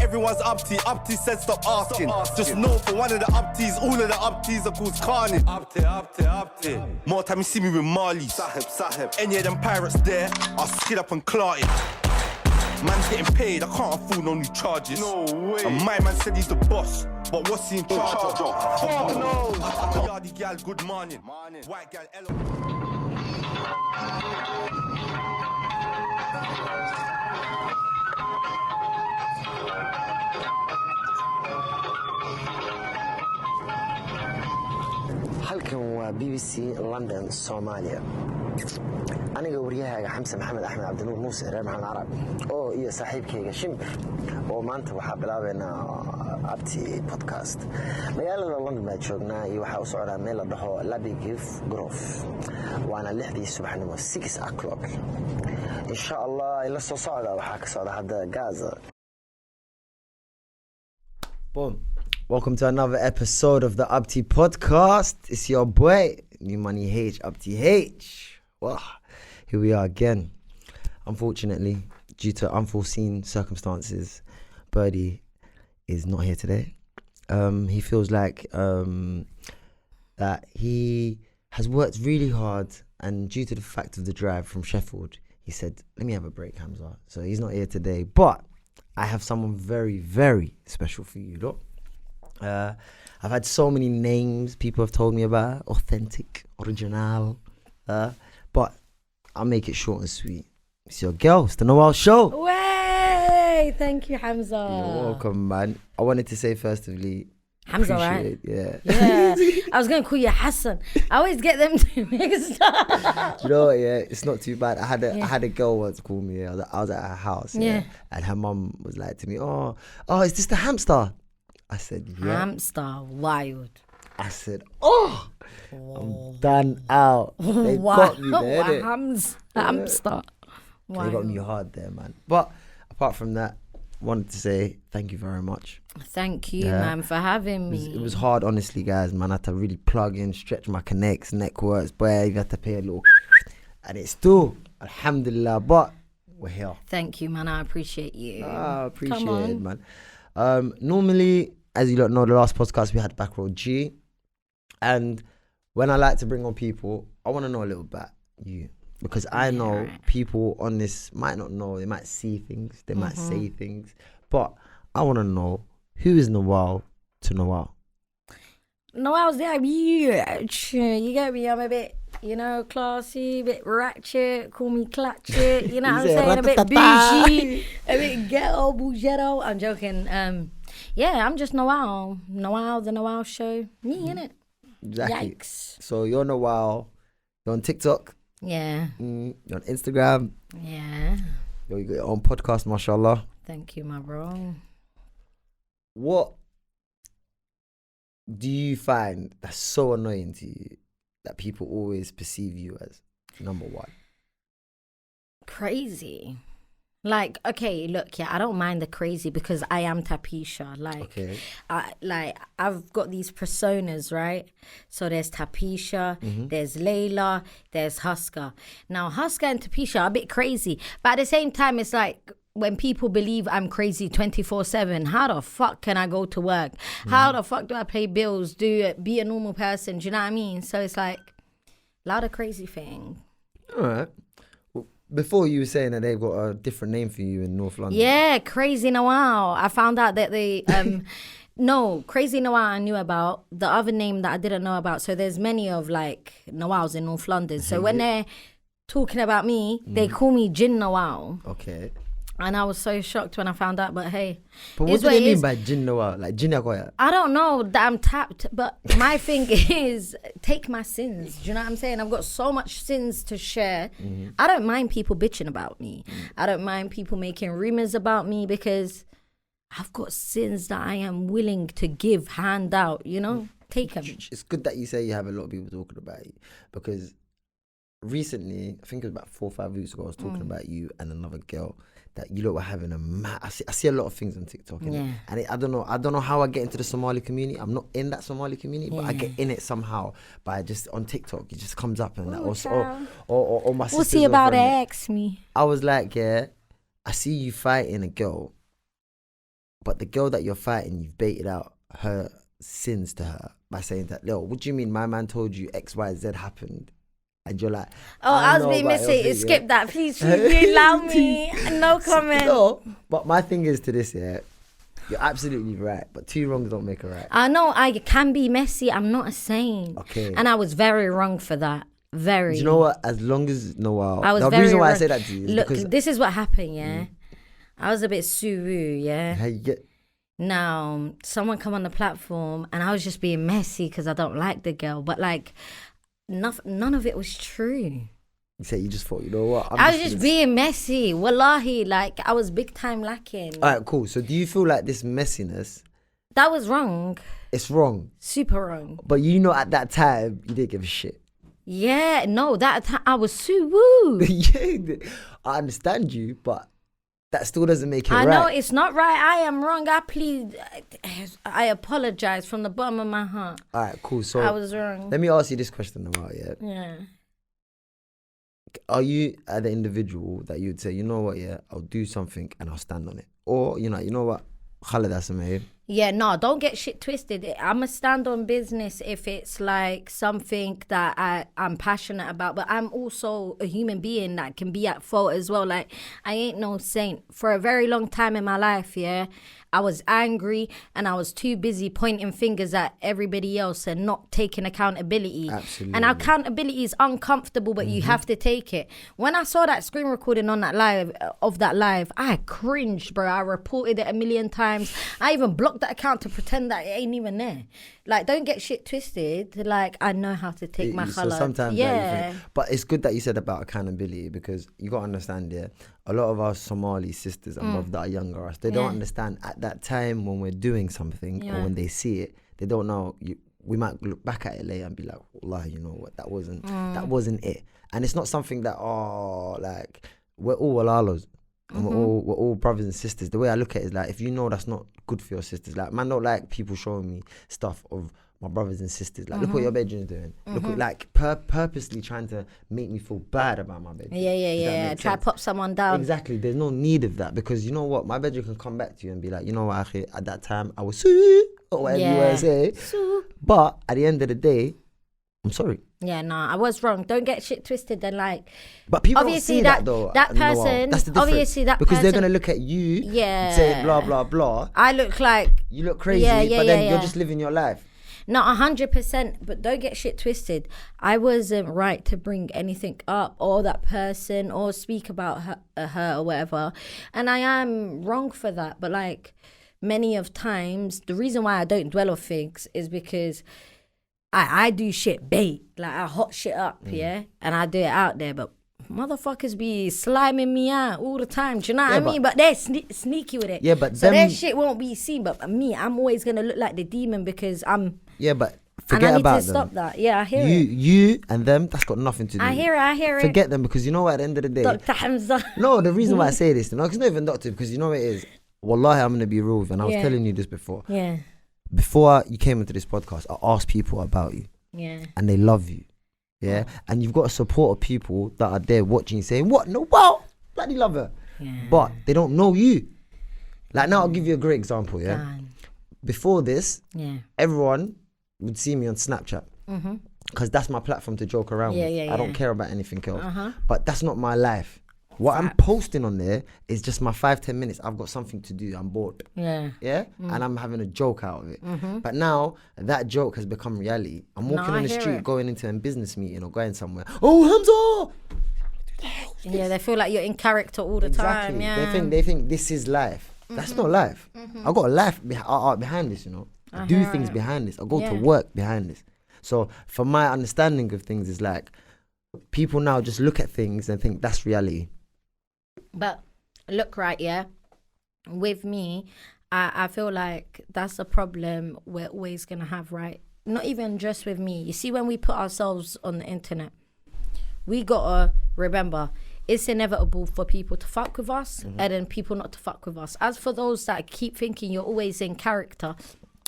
everyone's Abti. Abti said stop asking. Just know for one of the Abtis, all of the Abtis are called carnage. Abti. More time you see me with Marley. Sahib. Any of them pirates there, I'll skid up and clot it. Man's getting paid, I can't afford no new charges. No way. And my man said he's the boss, but what's he in charge of? Fuck no. Yardy gal, good morning. White gal, hello. halkan waa BBC London Soomaaliya aniga wariyahaaga Xamse Maxamed Axmed Cabdinuur Muuse reer maxamed Arab oo iyo saaxiibkayga Shimbir oo maanta waxa bilaabeynaa Abti podcast magaalada London baa joognaa iyo waxa u socdaa meel la dhaho Labigif Grove waana 6 subaxnimo 6 o'clock insha Allah ila soo socda waxa ka socda hadda Gaza. Boom. Welcome to another episode of the Abti podcast. It's your boy, New Money H, Abti H. Well, here we are again. Unfortunately, due to unforeseen circumstances, Birdie is not here today. He feels like that he has worked really hard, and due to the fact of the drive from Sheffield, he said, let me have a break, Hamza. So he's not here today, but I have someone very, very special for you, look. I've had so many names people have told me about, authentic, original, but I'll make it short and sweet. It's your girl, it's the Nawal Show. Way! Thank you, Hamza. You're welcome, man. I wanted to say firstly, Hamza, right? Yeah. I was going to call you Hassan. I always get them to mixed up. You know what, yeah, it's not too bad. I had a girl once call me, I was at her house, and her mum was like to me, oh, is this the hamster? I said, yeah. Hamster, wild. I said, I'm done out. They got me there. Hamster. They got me hard there, man. But apart from that, wanted to say thank you very much. Thank you, man, for having me. It was hard, honestly, guys, man. I had to really plug in, stretch my connects, neck works, boy. You had to pay a little. And it's still, alhamdulillah, but we're here. Thank you, man. I appreciate you. I appreciate it, man. Normally, as you don't know, the last podcast we had Back Row G, and when I like to bring on people, I want to know a little about you, because I know people on this might not know. They might see things, they might say things, but I want to know, who is Nawal to Nawal? Nawal's there, you get me, I'm a bit, classy, a bit ratchet, call me clutch it, you know what I'm saying, a bit bougie, a bit ghetto, bougetto. I'm joking. I'm just Nawal, the Nawal Show, me, innit? Exactly. Yikes. So you're Nawal, you're on TikTok, yeah, you're on Instagram, yeah, you got your own podcast, mashallah. Thank you, my bro. What do you find that's so annoying to you that people always perceive you as number one? Crazy. Like, okay, look, I don't mind the crazy because I am Tapisha. I've got these personas, right? So there's Tapisha, there's Layla, there's Husker. Now, Husker and Tapisha are a bit crazy, but at the same time, it's like, when people believe I'm crazy 24/7, how the fuck can I go to work? How the fuck do I pay bills? Be a normal person? Do you know what I mean? So it's like a lot of crazy thing. All right. Well, before you were saying that they've got a different name for you in North London. Yeah, Crazy Nawal. I found out that they no, Crazy Nawal I knew about. The other name that I didn't know about. So there's many of like Nawals in North London. So when they're talking about me, they call me Jin Nawal. Okay. And I was so shocked when I found out, but hey. But what do they mean by Jinn Nawal? Like Jinn Yakoya? I don't know that I'm tapped, but my thing is take my sins. Do you know what I'm saying? I've got so much sins to share. I don't mind people bitching about me. I don't mind people making rumors about me because I've got sins that I am willing to give, hand out, Take them. It's good that you say you have a lot of people talking about you, because recently, I think it was about 4 or 5 weeks ago, I was talking about you and another girl that you lot were having I see a lot of things on TikTok, and I don't know how I get into the Somali community. I'm not in that Somali community, but I get in it somehow by just on TikTok. It just comes up and or my sisters. We'll see about it. Ask me. I was like, I see you fighting a girl but the girl that you're fighting, you've baited out her sins to her by saying that, "Yo, what do you mean my man told you X, Y, Z happened?" And you're like, Oh, I was know being about your messy. thing, Skip that, please. You allow me. No comment. No, but my thing is to this, yeah, you're absolutely right, but two wrongs don't make a right. I know I can be messy. I'm not a saint. Okay. And I was very wrong for that. Very. Do you know what? As long as Nawal, I was the very reason why I wrong. say that to you is Look, because this is what happened, yeah? I was a bit suru, yeah? how you get. Now, someone come on the platform and I was just being messy because I don't like the girl. But like, none of it was true. You say you just thought, you know what? I was just being messy. Wallahi, like I was big time lacking. All right, cool. So do you feel like this messiness, That was wrong. it's wrong, Super wrong. but you know at that time you didn't give a shit. Yeah, no, that time I was woo. Yeah, I understand you, but that still doesn't make it I right. know it's not right. I am wrong. I plead. I apologize from the bottom of my heart. All right, cool. So I was wrong. let me ask you this question about, yeah. Yeah. Are you the individual that you'd say, you know what, yeah, I'll do something and I'll stand on it? Or, you know what, Khaled Asamaid. Yeah, no, don't get shit twisted. I'm a stand on business if it's like something that I'm passionate about, but I'm also a human being that can be at fault as well. Like, I ain't no saint. For a very long time in my life, yeah, I was angry and I was too busy pointing fingers at everybody else and not taking accountability. Absolutely. And accountability is uncomfortable, but you have to take it. When I saw that screen recording on that live, I cringed, bro. I reported it a million times. I even blocked that account to pretend that it ain't even there. Like, don't get shit twisted. Like, I know how to take my So khalat. sometimes, Yeah. but it's good that you said about accountability, because you got to understand, yeah, a lot of our Somali sisters and mothers that are younger us, they don't understand at that time when we're doing something or when they see it, they don't know. We might look back at it later and be like, "Wallah, you know what? That wasn't it." And it's not something that like we're all walalos. And we're all brothers and sisters. The way I look at it is like, if you know that's not good for your sisters, like, man, don't like people showing me stuff of my brothers and sisters. Like, look what your bedroom's doing. Look at, like, purposely trying to make me feel bad about my bedroom. Yeah. Try to pop someone down. Exactly. There's no need of that, because you know what? My bedroom can come back to you and be like, you know what, akhi, at that time I was sweet, or whatever you want to say. But at the end of the day, I'm sorry. Yeah, I was wrong. Don't get shit twisted and like. But people Obviously don't see that though. that Noel. person. That's the difference. Obviously that because they're person. gonna look at you. Yeah. Say blah blah blah. I look like. You look crazy, Yeah, but then yeah. you're just living your life. No, 100%. But don't get shit twisted. I wasn't right to bring anything up or that person or speak about her or whatever, and I am wrong for that. But like many of times, the reason why I don't dwell on things is because I do shit bait. Like, I hot shit up, yeah? And I do it out there, but motherfuckers be sliming me out all the time. Do you know what I mean? But they're sneaky with it. Yeah, but so them... their shit won't be seen. But me, I'm always going to look like the demon because I'm... Yeah, but and forget I need about to them. stop that. Yeah, I hear it. You and them, that's got nothing to do. I hear it. Forget them, because you know what, at the end of the day... Dr. Hamza. No, the reason why I say this, it's not even doctor, because you know what it is. Wallahi, I'm going to be real, and I was telling you this before. Yeah. Before you came into this podcast, I asked people about you. Yeah. And they love you. Yeah. And you've got a support of people that are there watching you saying, "What? No, wow, bloody love her." Yeah. But they don't know you. Like, now I'll give you a great example, yeah. Before this, everyone would see me on Snapchat. Because that's my platform to joke around with. I don't care about anything else. But that's not my life. What I'm posting on there is just my 5-10 minutes. I've got something to do. I'm bored. Yeah? And I'm having a joke out of it. But now that joke has become reality. I'm walking on the street, going into a business meeting or going somewhere. "Oh, Hamza!" Yeah, they feel like you're in character all the time. Yeah. They think this is life. That's not life. I got a life behind this, you know. I do things behind this. I go to work behind this. So for my understanding of things is like, people now just look at things and think that's reality. But look, right, yeah, with me, I feel like that's a problem we're always going to have, right? Not even just with me. You see, when we put ourselves on the internet, we got to remember it's inevitable for people to fuck with us and then people not to fuck with us. As for those that keep thinking you're always in character,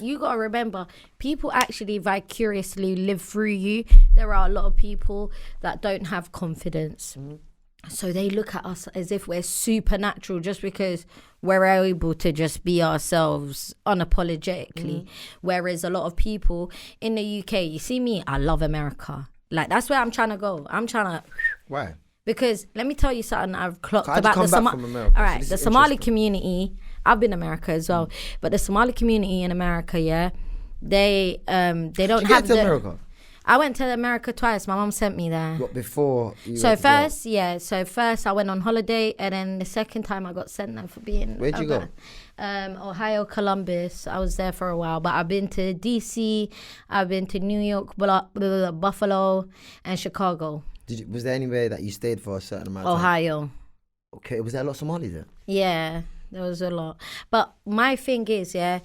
you got to remember, people actually vicariously live through you. There are a lot of people that don't have confidence. So they look at us as if we're supernatural just because we're able to just be ourselves unapologetically. Whereas a lot of people in the UK, you see me, I love America. Like, that's where I'm trying to go. I'm trying to... Why? Because let me tell you something I've clocked I just about come the back Somali. from America, All so right, this the is Somali interesting. community. I've been to America as well, but the Somali community in America, yeah, they don't Did you have get to the. America? I went to America twice. My mom sent me there. What, before you So went to jail? first, yeah. So first, I went on holiday, and then the second time, I got sent there for being. Where'd you go? Ohio, Columbus. I was there for a while, but I've been to DC. I've been to New York, Buffalo, and Chicago. Was there anywhere that you stayed for a certain amount of time? Ohio. Okay, was there a lot of Somalis there? Yeah, there was a lot. But my thing is, yeah,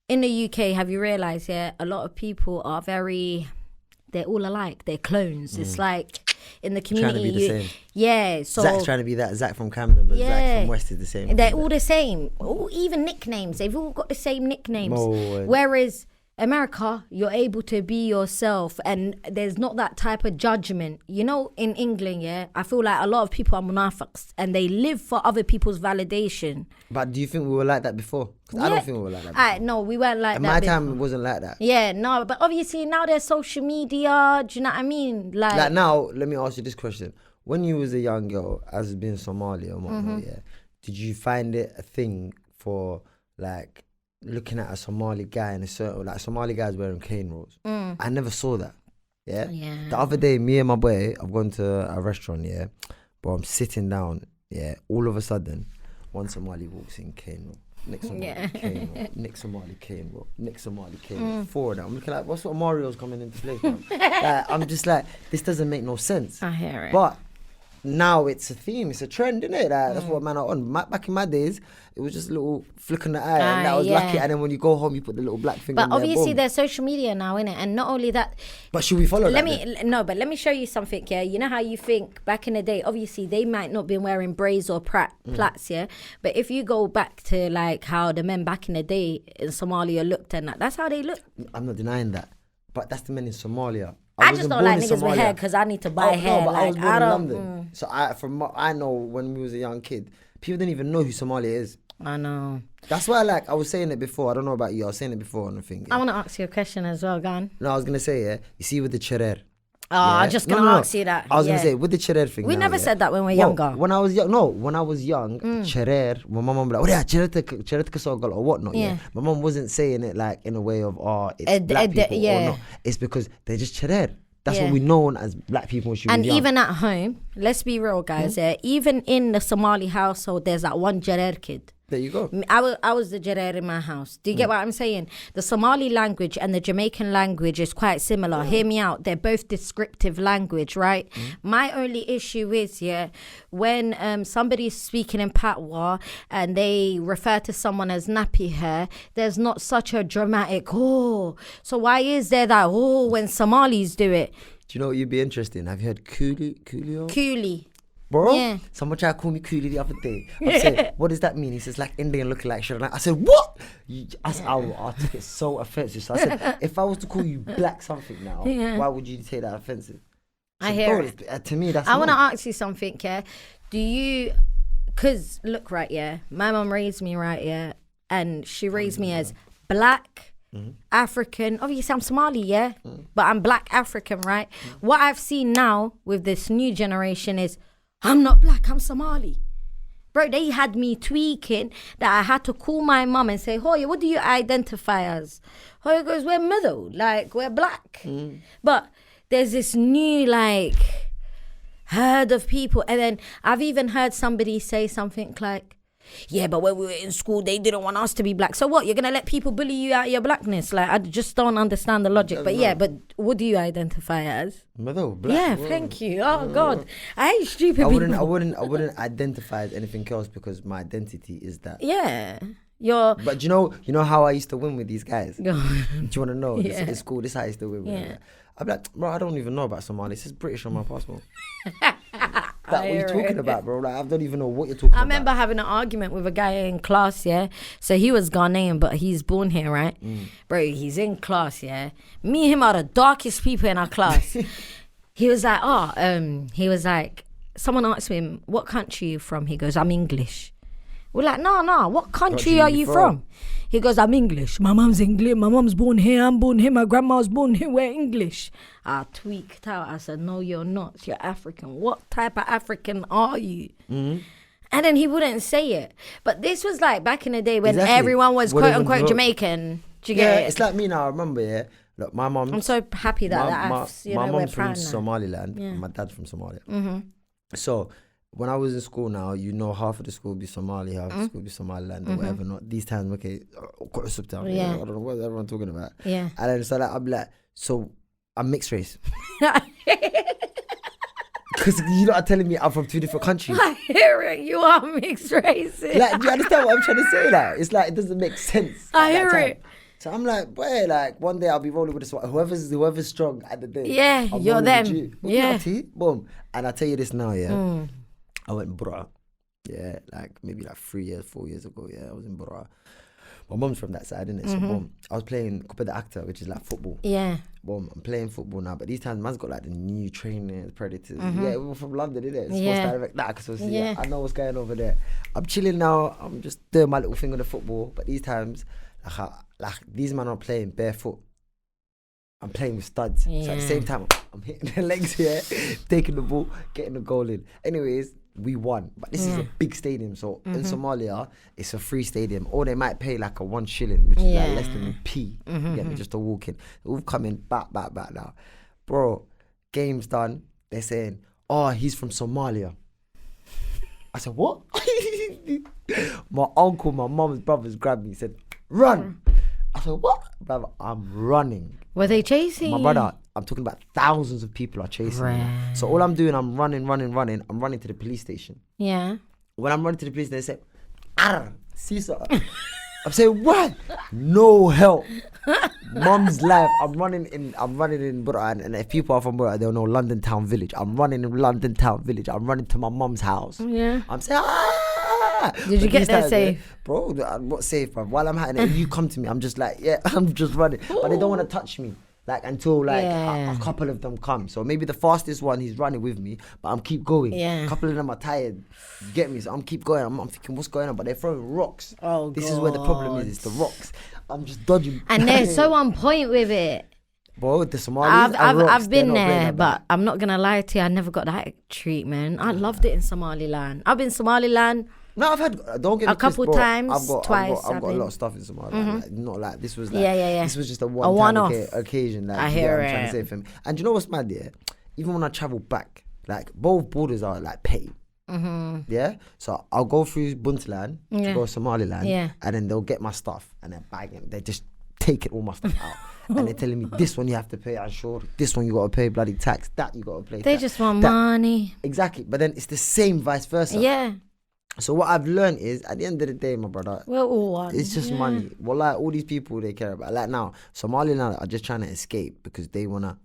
in the UK, have you realised, yeah, a lot of people are they're all alike. They're clones. It's like in the community. Trying to be the same. Yeah, so... Zach's trying to be that Zach from Camden, but Zach Yeah. from West is the same. They're all the same. All, even nicknames. They've all got the same nicknames. Oh, Whereas America, you're able to be yourself and there's not that type of judgment. You know, in England, yeah, I feel like a lot of people are munafiqs and they live for other people's validation. But do you think we were like that before? 'Cause I don't think we were like that before. No, we weren't like At that. my before. time, it wasn't like that. Yeah, no, but obviously now there's social media. Do you know what I mean? Like now, let me ask you this question. When you was a young girl, as being Somali and whatnot, yeah, did you find it a thing for like looking at a Somali guy in a certain, like Somali guys wearing cane rolls? I never saw that. Yeah? Yeah. The other day, me and my boy, I've gone to a restaurant, yeah, but I'm sitting down, yeah, all of a sudden, one Somali walks in, cane roll. Next Somali, cane roll. Next Somali, cane roll. Next Somali, cane roll. Four of them. I'm looking like, what sort of Mario's coming into place, man? Like, I'm just like, this doesn't make no sense. I hear it. But now it's a theme, it's a trend, isn't it? Like, that's what man are on. Back in my days, it was just a little flick on the eye, and that was yeah. lucky. And then when you go home, you put the little black finger. But in there, obviously boom. there's social media now, innit? And not only that, But should we follow let that? me let me show you something. Yeah, you know how you think back in the day. Obviously, they might not been wearing braids or plaits. Yeah, but if you go back to like how the men back in the day in Somalia looked and that's how they look. I'm not denying that, but that's the men in Somalia. I wasn't just don't born like in niggas with Somalia. hair because I need to buy hair. No, but I was like born I in don't. London, so I know when we was a young kid, people didn't even know who Somalia is. I know. That's why I was saying it before. I don't know about you. I was saying it before on the thing. I want to ask you a question as well, Gan. No, I was gonna say, yeah. You see with the cherer. Oh, I'm just gonna ask you that. I was yeah. gonna say with the cherer thing. We now, never yeah. said that when we were Well, younger. When I was young, when I was young, cherer. My mum would be like, "Oh yeah, cherer kasogal" or whatnot. Yeah. Yeah. My mum wasn't saying it like in a way of, it's d- black d- people yeah. or not. It's because they're just cherer. That's Yeah. what we known as black people when she was And young. even at home, let's be real, guys. Yeah, even in the Somali household, there's that one Jarer kid. There you go. I was the Jarer in my house. Do you get what I'm saying? The Somali language and the Jamaican language is quite similar. Hear me out. They're both descriptive language, right? My only issue is, yeah, when somebody's speaking in Patois and they refer to someone as nappy hair, there's not such a dramatic, oh. So why is there that, oh, when Somalis do it? Do you know what you'd be interested in? Have you heard coolio? Coolie. Bro, Yeah. someone tried to call me coolie the other day. I said, what does that mean? He says, like Indian looking like shit. I said, what? I took it so offensive. So I said, if I was to call you black something now, why would you take that offensive? I hear bro, it. To me, that's I want to mad. ask you something, yeah? Do you, because look, right, yeah, my mum raised me, right, yeah, and she raised me as black, African. Obviously, I'm Somali, yeah, but I'm black African, right? What I've seen now with this new generation is I'm not black, I'm Somali. Bro, they had me tweaking that I had to call my mum and say, Hoya, what do you identify as? Hoya goes, we're middle, like, we're black. But there's this new, like, herd of people. And then I've even heard somebody say something like, yeah, but when we were in school, they didn't want us to be black. So what? You're going to let people bully you out of your blackness? Like, I just don't understand the logic. But yeah, but what do you identify as? Middle, black. Yeah, bro. thank you. Oh, God. I hate stupid I people. wouldn't identify as anything else because my identity is that. Yeah. You're... But you know how I used to win with these guys? Do Go on. you want to know? Yeah. It's cool. This is how I used to win with Yeah. them. I'm like, bro, I don't even know about Somali. It says British on my passport. What are you hear talking it. about, bro? Like, I don't even know what you're talking about. I remember having an argument with a guy in class, yeah. So he was Ghanaian, but he's born here, right? Bro, he's in class, yeah. Me and him are the darkest people in our class. He was like, someone asked him, what country are you from? He goes, I'm English. We're like, no, what country are you from? He goes, I'm English. My mum's English. My mum's born here. I'm born here. My grandma was born here. We're English. I tweaked out. I said, no, you're not. You're African. What type of African are you? Mm-hmm. And then he wouldn't say it. But this was like back in the day when everyone was quote unquote Jamaican. Do you get it? It's like me now. I remember, look, my mom. I'm so happy that my mom's from Somaliland. And my dad's from Somalia. Mm-hmm. So when I was in school now, half of the school would be Somali, half of the school would be Somaliland or whatever. Not these times, okay, I don't know what everyone's talking about. Yeah. And then so like, I'm like, so I'm mixed race. Because you lot are telling me I'm from 2 different countries. I hear it. You are mixed race. Like, do you understand what I'm trying to say? Like, it's like, it doesn't make sense. I hear it. So I'm like, boy, like, one day I'll be rolling with this one. Whoever's strong at the day. Yeah, you're them. Yeah. Boom. And I tell you this now, I went in Bura. Yeah, maybe 3 years, 4 years ago. Yeah, I was in Bura. My mum's from that side, innit? So boom, I was playing Copa de Acta, which is like football. Yeah. Boom, I'm playing football now, but these times man's got like the new trainers, Predators. Yeah, we're from London, innit? Sports Direct, because I know what's going over there. I'm chilling now. I'm just doing my little thing on the football, but these times, these men are playing barefoot. I'm playing with studs. So at the same time, I'm hitting their legs here, taking the ball, getting the goal in. Anyways, we won. But this is a big stadium. So in Somalia, it's a free stadium. Or they might pay like a 1 shilling, which is like less than a p. You get me? Just to walk in. We've come in back now. Bro, game's done. They're saying, oh, he's from Somalia. I said, what? My uncle, my mum's brothers grabbed me and said, run. I said, what? Brother, I'm running. Were they chasing my brother? I'm talking about thousands of people are chasing me. So all I'm doing, I'm running. I'm running to the police station. Yeah. When I'm running to the police, they say, Caesar. I'm saying, what? No help. Mum's life. I'm running in Bura, and if people are from Bura, they'll know London Town Village. I'm running in London Town Village. I'm running to my mum's house. Yeah. I'm saying, Did you get there safe? Bro, what safe, bro? While I'm having it, you come to me, I'm just like, I'm just running. But they don't want to touch me. Until a couple of them come. So maybe the fastest one, he's running with me, but I'm keep going. A couple of them are tired. You get me? So I'm keep going. I'm thinking, what's going on? But they're throwing rocks. This is where the problem is. It's the rocks. I'm just dodging. And they're so on point with it. Bro, the Somalis I've been there, but I'm not gonna lie to you. I never got that treatment. I loved it in Somaliland. I've been Somaliland. No, I've had, don't get me a couple bro, times, I've got a lot of stuff in Somalia. Not like this was like this was just a one-off occasion. Like, I hear it. I'm trying to say for me. And you know what's mad? Yeah, even when I travel back, like both borders are like paid. Yeah, so I'll go through Puntland to go to Somaliland, and then they'll get my stuff and they're bagging. They just taking all my stuff out. And they're telling me this one you have to pay insurance, this one you got to pay bloody tax, that you got to pay. They just want money. Exactly, but then it's the same vice versa. Yeah. So what I've learned is, at the end of the day, my brother, we're all one. It's just money. Well, like all these people they care about. Like now, Somaliland are just trying to escape because they wanna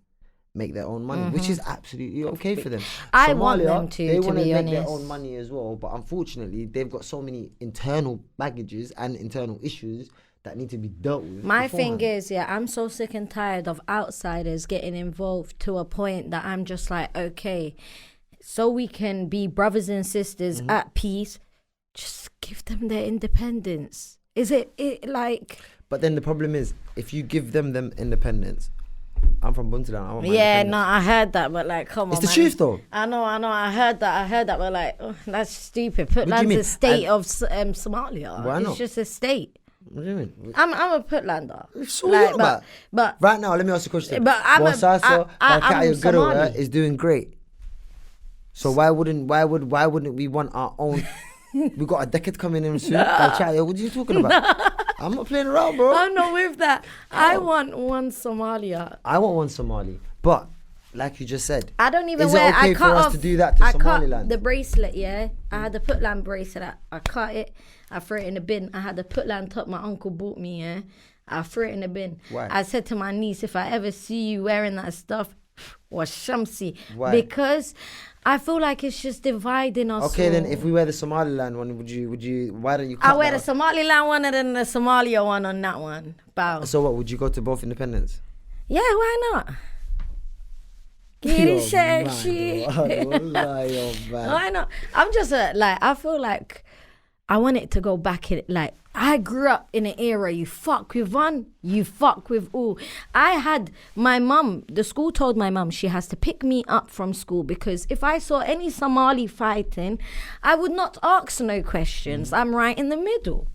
make their own money, which is absolutely okay for them. I want them they want to make honest. their own money as well, but unfortunately, they've got so many internal baggages and internal issues that need to be dealt with. My thing is, I'm so sick and tired of outsiders getting involved to a point that I'm just like, okay, so we can be brothers and sisters at peace, just give them their independence. Is it like... But then the problem is, if you give them independence, I'm from Puntland, I want my independence. No, I heard that, but like, come on, it's the truth though. I know, I heard that, but like, that's stupid. Puntland's a state of Somalia. Why not? It's just a state. What do you mean? I'm a Puntlander. So like, but right now, let me ask you a question. But I'm Somali. Is doing great. So why wouldn't we want our own? We got a decade coming in soon. What are you talking about? I'm not playing around, bro. I'm not with that. I want one Somalia. I want one Somali, but like you just said, I don't even is wear. it okay for us to do that to Somaliland? Cut the bracelet. Yeah, I had the Puntland bracelet. I cut it. I threw it in the bin. I had the Puntland top my uncle bought me. Yeah, I threw it in the bin. Why? I said to my niece, if I ever see you wearing that stuff, was Shamsi. Why? Because I feel like it's just dividing us. Okay, then if we wear the Somaliland one, would you? Why don't you? Cut I wear the Somaliland one and then the Somalia one on that one. Bow. So what? Would you go to both independents? Yeah, why not? You're She- mad, she- Wallah, you're mad. I know. I'm just like, I feel like I want it to go back in. Like, I grew up in an era, you fuck with one, you fuck with all. I had my mum, the school told my mum she has to pick me up from school because if I saw any Somali fighting, I would not ask no questions. I'm right in the middle.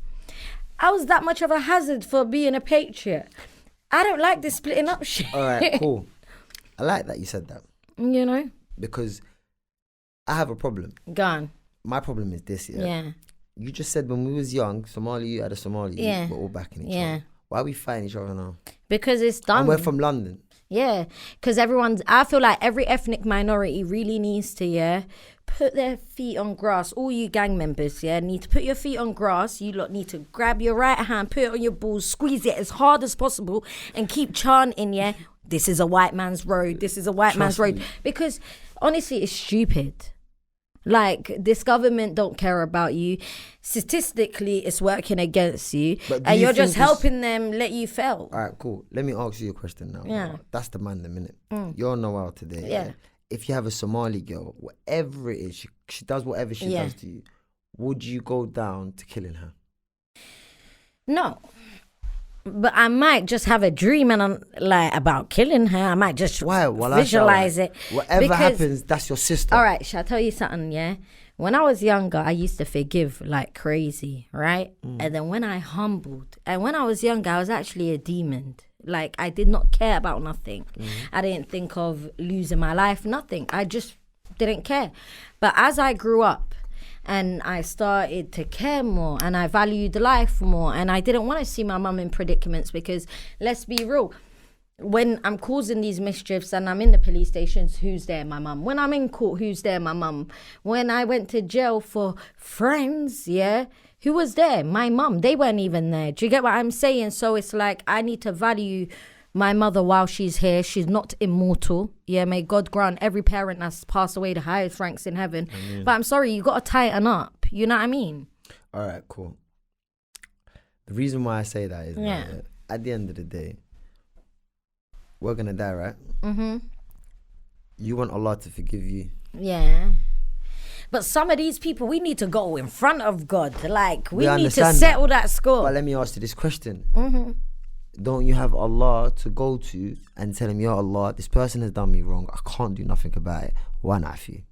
I was that much of a hazard for being a patriot. I don't like this splitting up shit. All right, cool. I like that you said that You know? because I have a problem. Gone. My problem is this, yeah. Yeah. You just said when we was young, Somali, you had a Somali. Yeah. We're all backing each Yeah. other. Why are we fighting each other now? Because it's done. And we're from London. Yeah, because I feel like every ethnic minority really needs to, put their feet on grass. All you gang members, need to put your feet on grass. You lot need to grab your right hand, put it on your balls, squeeze it as hard as possible, and keep chanting, this is a white man's road, this is a white man's road. me. Because honestly, it's stupid. Like, this government don't care about you. Statistically, it's working against you. But do And you you're just think it's- helping them let you fail. All right, cool. Let me ask you a question now. Yeah. That's the man, the minute. You're Nawal today. Yeah. If you have a Somali girl, whatever it is, she does whatever she Yeah. does to you, would you go down to killing her? No. But I might just have a dream and I'm like about killing her. I might just Why? Well, visualize it. Whatever Because- happens, that's your sister. All right, shall I tell you something, yeah? When I was younger, I used to forgive like crazy, right? And then when I humbled, and when I was younger, I was actually a demon. Like, I did not care about nothing. I didn't think of losing my life, nothing. I just didn't care. But as I grew up, and I started to care more and I valued life more and I didn't want to see my mum in predicaments because let's be real, when I'm causing these mischiefs and I'm in the police stations, who's there? My mum. When I'm in court, who's there? My mum. When I went to jail for friends, who was there? My mum. They weren't even there. Do you get what I'm saying? So it's like I need to value my mother while she's here. She's not immortal. May God grant every parent that's passed away the highest ranks in heaven. But I'm sorry, you got to tighten up. You know what I mean? All right, cool. The reason why I say that is Yeah. that at the end of the day, we're going to die, right? Mm-hmm. You want Allah to forgive you. Yeah. But some of these people, we need to go in front of God. Like, we need to understand settle that score. But let me ask you this question. Don't you have Allah to go to and tell him, Ya Allah, this person has done me wrong. I can't do nothing about it. Why not for you?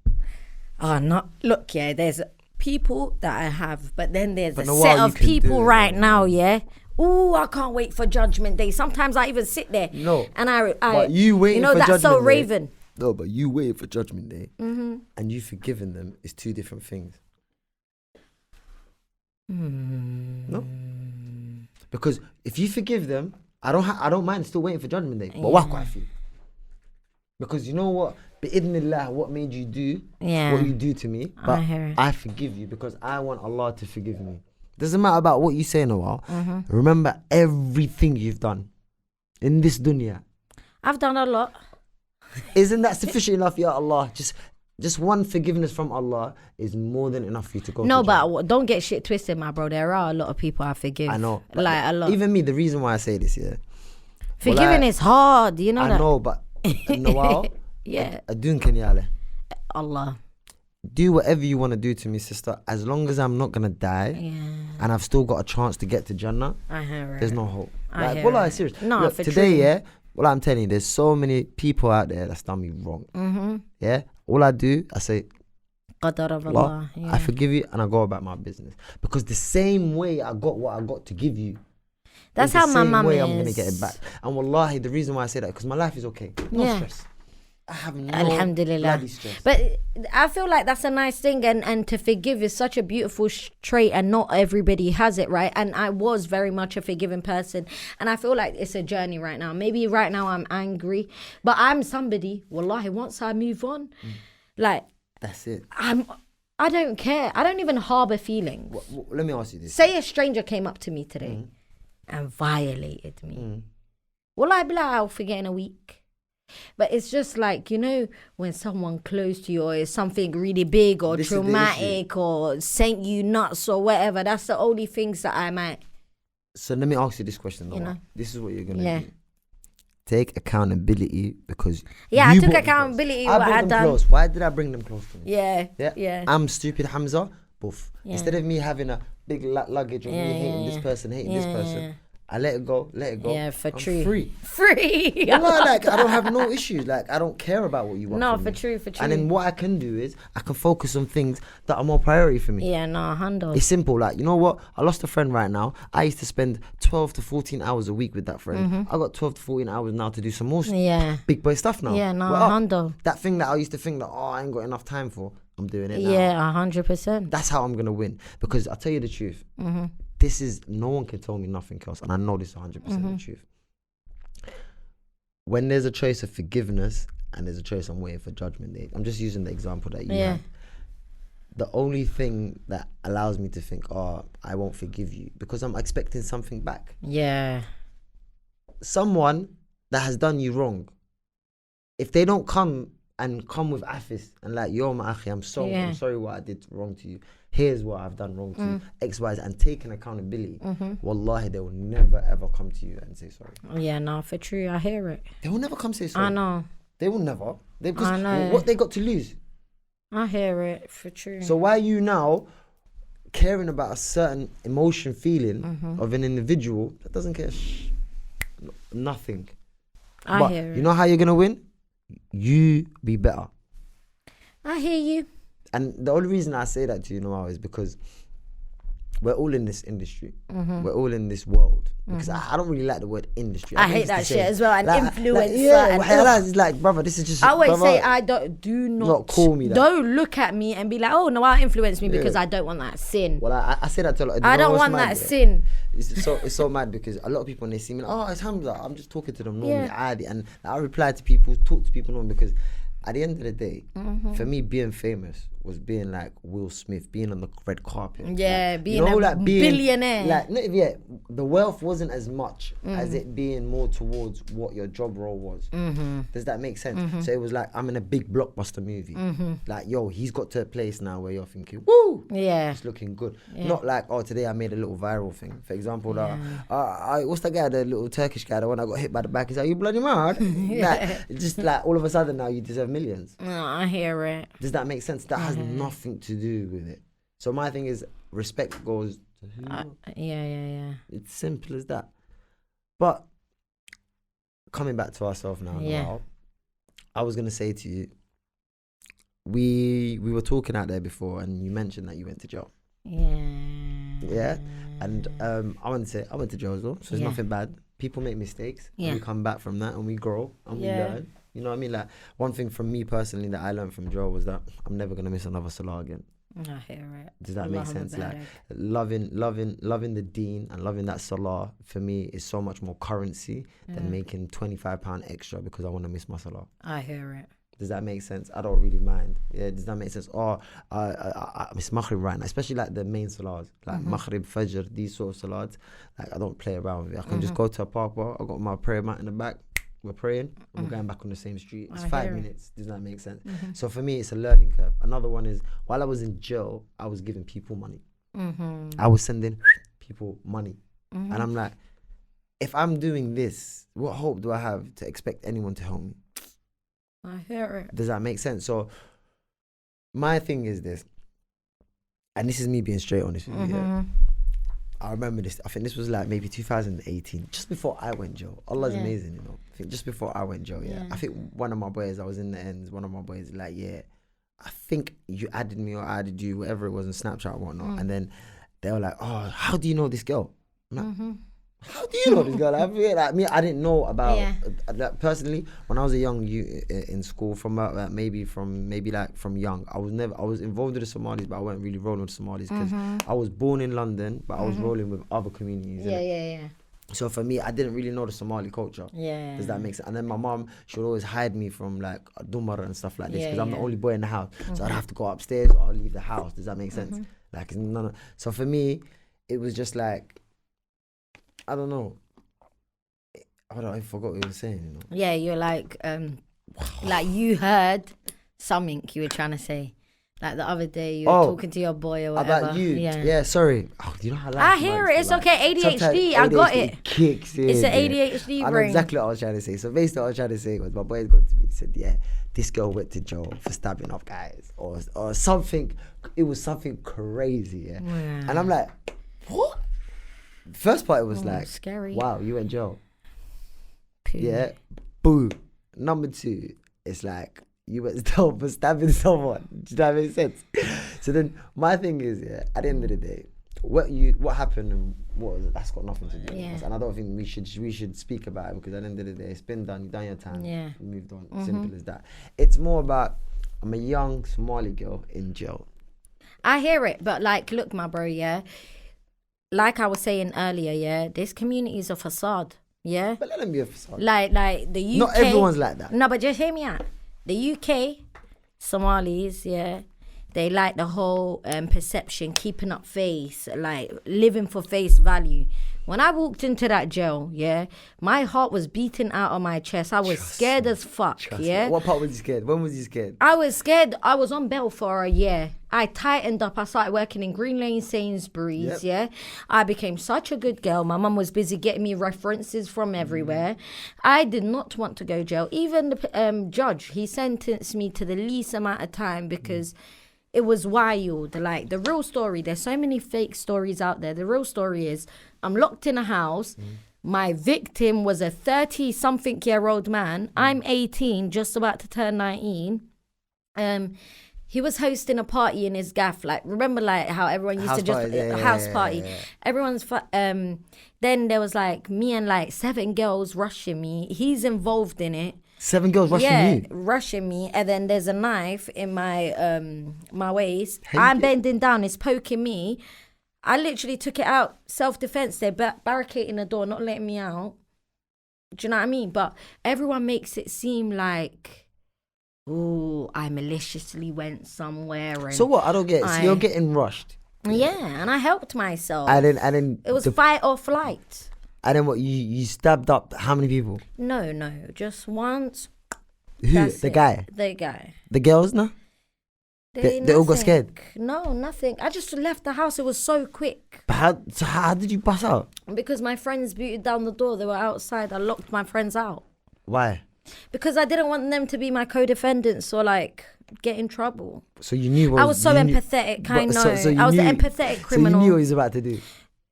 Look, there's people that I have, but then there's But a Nawal, set you of can do people it, right though, now, Ooh, I can't wait for Judgment Day. Sometimes I even sit there. No. And I But you waiting for that's so Judgment Day. Raven. No, but you waiting for Judgment Day and you forgiving them is two different things. No? Because if you forgive them, I don't mind still waiting for Judgment Day. But why quite feel? Because you know what? Bi'idhnillah, what made you do what you do to me. But hear it. I forgive you because I want Allah to forgive me. Doesn't matter about what you say in a while. Remember everything you've done in this dunya. I've done a lot. Isn't that sufficient enough, Ya Allah? Just one forgiveness from Allah is more than enough for you to go. No, to Jannah. but don't get shit twisted, my bro. There are a lot of people I forgive. I know. but Like, a lot. Even me, the reason why I say this, Forgiving is hard, you know I that? know, but Nawal, Yeah. adun kenyale. Allah. Do whatever you want to do to me, sister. As long as I'm not gonna die, and I've still got a chance to get to Jannah, I hear it. there's no hope. I Like, hear wallah, it. serious. No, Look, for today, true. well, I'm telling you, there's so many people out there that's done me wrong. Yeah, all I do, I say, Qadar of Allah, Allah. Yeah. I forgive you, and I go about my business. Because the same way I got what I got to give you, That's is the how my same mum way is. I'm gonna get it back. And wallahi, the reason why I say that because my life is okay, no Yeah. stress. I have no Alhamdulillah. bloody stress. But I feel like that's a nice thing, and to forgive is such a beautiful trait, and not everybody has it, right? And I was very much a forgiving person, and I feel like it's a journey right now. Maybe right now I'm angry, but I'm somebody, wallahi, once I move on, like, That's it. I don't care. I don't even harbor feelings. Let me ask you this. Say a stranger came up to me today and violated me. Will I be like, I'll forget in a week? But it's just like, when someone close to you or is something really big or This is the traumatic or sent you nuts or whatever, that's the only things that I might. So let me ask you this question, though. You know. This is what you're gonna Yeah. do. take accountability because I you took brought them accountability close. what I brought them done. close. Why did I bring them close to me? Yeah. I'm stupid Hamza. Boof. Instead of me having a big luggage of me hating this person, hating this person, I let it go. Yeah, for I'm true. free. Free. Well, no, like I don't have no issues. Like I don't care about what you want. No, from for me. true. And then what I can do is I can focus on things that are more priority for me. Yeah, no, handle. It's simple. Like, you know what? I lost a friend right now. I used to spend 12 to 14 hours a week with that friend. I got 12 to 14 hours now to do some more big boy stuff now. Yeah, no, We're up. handle. That thing that I used to think that, I ain't got enough time for, I'm doing it now. Yeah, 100%. That's how I'm going to win. Because I'll tell you the truth. This is, no one can tell me nothing else. And I know this is 100% the truth. When there's a choice of forgiveness and there's a choice I'm waiting for judgment day, I'm just using the example that you had. The only thing that allows me to think, I won't forgive you, because I'm expecting something back. Yeah. Someone that has done you wrong, if they don't come with afis and like, yo, my akhi, I'm sorry what I did wrong to you. Here's what I've done wrong to you, X, Y, Z, and taking accountability. Wallahi, they will never ever come to you and say sorry. Yeah, no, for true. I hear it. They will never come say sorry. I know. They will never. I know. What they got to lose? I hear it, for true. So why are you now caring about a certain emotion, feeling of an individual that doesn't care nothing? I hear it. You know how you're going to win? You be better. I hear you. And the only reason I say that to you, Nawal, is because we're all in this industry. We're all in this world. Because I don't really like the word industry. I hate that shit as well. And influencer. It's like, brother, this is just... I always brother, say, do not call me that. Don't look at me and be like, oh, no, I influence me because I don't want that sin. Well, I say that to a lot. I don't want that sin. It's so mad because a lot of people, when they see me, it's Hamza, I'm just talking to them normally, adi, and I reply to people, talk to people normally, because at the end of the day, for me, being famous was being like Will Smith, being on the red carpet. Yeah, like, being a billionaire. The wealth wasn't as much as it being more towards what your job role was. Does that make sense? So it was like, I'm in a big blockbuster movie. Like, yo, he's got to a place now where you're thinking, woo! Yeah. It's looking good. Not like, today I made a little viral thing. For example, what's that guy, the little Turkish guy, the one I got hit by the back? He's like, you bloody mad? Like, just like, all of a sudden now you deserve millions. I hear it. Does that make sense? That has nothing to do with it. So my thing is, respect goes to who you are. Yeah. It's simple as that. But coming back to ourselves now, Nawal, I was gonna say to you, we were talking out there before, and you mentioned that you went to jail. Yeah. And I went to jail as well, so it's nothing bad. People make mistakes, and we come back from that, and we grow, and we learn. You know what I mean? Like, one thing from me personally that I learned from jail was that I'm never gonna miss another salah again. I hear it. Does that make sense? Like, loving the deen and loving that salah for me is so much more currency than making £25 extra because I want to miss my salah. I hear it. Does that make sense? I don't really mind. Yeah, does that make sense? I miss Maghrib right now, especially like the main salahs, like Maghrib, Fajr, these sort of salahs. Like, I don't play around with it. I can just go to a park bar. I got my prayer mat in the back. We're praying and we're going back on the same street. It's 5 minutes. Does that make sense? So for me, it's a learning curve. Another one is, while I was in jail, I was giving people money. I was sending people money. And I'm like, if I'm doing this, what hope do I have to expect anyone to help me? I hear it. Does that make sense? So my thing is this, and this is me being straight honest with you. Yeah? I remember this. I think this was like maybe 2018, just before I went jail. Allah's amazing, you know. I think just before I went jail, I think one of my boys, I was in the ends, one of my boys like, I think you added me or I added you, whatever it was, on Snapchat or whatnot. And then they were like, how do you know this girl? I'm like, how do you know this girl? Like me, I didn't know about that personally. When I was a young in school, from young, I was involved with the Somalis, but I wasn't really rolling with Somalis because I was born in London, but I was rolling with other communities. Yeah. So for me, I didn't really know the Somali culture. Yeah. Does that make sense? And then my mom, she would always hide me from like Dumara and stuff like this because I'm the only boy in the house. So I'd have to go upstairs or I'd leave the house. Does that make sense? Like, so for me, it was just like, I don't know. I forgot what you were saying, you know. Yeah, you're like you heard something you were trying to say. Like the other day, you were talking to your boy or whatever. About you. Yeah, sorry. Oh, you know how I hear it. It's okay. ADHD. I got it. Kicks in, It's an ADHD I know brain. exactly what I was trying to say. So basically what I was trying to say was my boy got to me and said, yeah, this girl went to jail for stabbing up guys or something. It was something crazy, yeah. And I'm like, what? First part, it was like, scary. Wow, you went jail. Poo. Yeah. Boo. Number 2, it's like, you went jail for stabbing someone. Do you know what makes sense? So then my thing is, yeah, at the end of the day, what happened and what was it, that's got nothing to do with us. And I don't think we should speak about it, because at the end of the day, it's been done, you've done your time, you moved on. Simple as that. It's more about, I'm a young Somali girl in jail. I hear it, but like, look, my bro, yeah. Like I was saying earlier, yeah, this community is a facade, yeah. But let them be a facade. Like the UK. Not everyone's like that. No, but just hear me out. The UK, Somalis, yeah, they like the whole perception, keeping up face, like living for face value. When I walked into that jail, yeah, my heart was beating out of my chest. I was scared as fuck, yeah. What part was you scared? When was you scared? I was scared. I was on bail for a year. I tightened up. I started working in Green Lane Sainsbury's, yeah. I became such a good girl. My mum was busy getting me references from everywhere. I did not want to go jail. Even the judge, he sentenced me to the least amount of time because it was wild. Like, the real story, there's so many fake stories out there. The real story is, I'm locked in a house. My victim was a 30-something-year-old man. I'm 18, just about to turn 19. He was hosting a party in his gaff. Like, remember, like, how everyone used to just house party. Everyone's then there was like me and like 7 girls rushing me. He's involved in it. 7 girls rushing you? Rushing me. And then there's a knife in my my waist. I'm bending down. It's poking me. I literally took it out. Self-defense. They're barricading the door, not letting me out. Do you know what I mean? But everyone makes it seem like, oh, I maliciously went somewhere. And so what? I don't get it. So you're getting rushed. Yeah, and I helped myself. And then it was fight or flight. And then what? You stabbed up how many people? No, just once. Who? That's the it. guy? The guy. The girls, no? They all got scared? No, nothing. I just left the house. It was so quick. But how did you pass out? Because my friends booted down the door. They were outside. I locked my friends out. Why? Because I didn't want them to be my co-defendants or like get in trouble. So you knew I was so empathetic. I know. I was an empathetic criminal. So you knew what he was about to do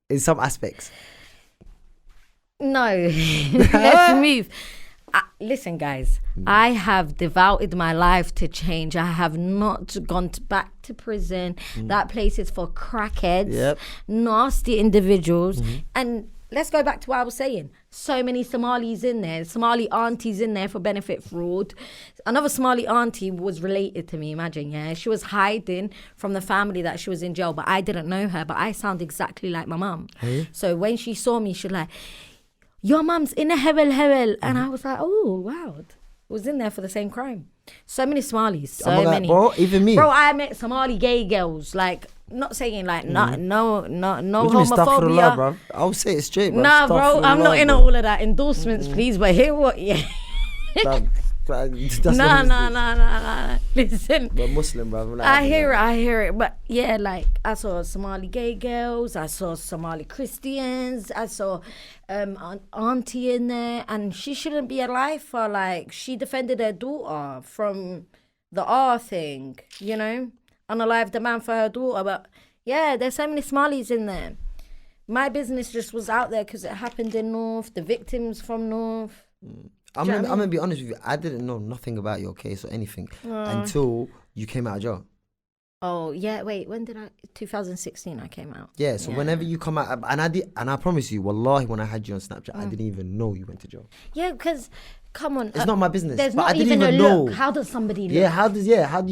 in some aspects. No. Let's move. Listen, guys, I have devoted my life to change. I have not gone back to prison. That place is for crackheads, nasty individuals. And let's go back to what I was saying. So many Somalis in there, Somali aunties in there for benefit fraud. Another Somali auntie was related to me, imagine, yeah? She was hiding from the family that she was in jail, but I didn't know her, but I sound exactly like my mum. So when she saw me, she was like, your mum's in a hevel. And I was like, oh, wow. Was in there for the same crime. So many Somalis. So many. Bro, even me. Bro, I met Somali gay girls. Like, not saying like, no What homophobia. Bro? I'll say it straight, bro. Nah, bro, I'm not in all of that. Endorsements, please. But hear what, yeah. Nah. Listen. We're Muslim, bro. Like, I hear it. But yeah, like, I saw Somali gay girls. I saw Somali Christians. I saw auntie in there. And she shouldn't be alive for, like, she defended her daughter from the R thing, you know? Unalived the man for her daughter. But yeah, there's so many Somalis in there. My business just was out there because it happened in North. The victims from North. I'm gonna be honest with you. I didn't know nothing about your case or anything until you came out of jail. Oh yeah, wait. When did 2016 I came out. Yeah, so whenever you come out, and I promise you, wallahi, when I had you on Snapchat, I didn't even know you went to jail. Yeah, because come on, it's not my business. There's but not I didn't even a know. look. How does somebody look? Yeah, how do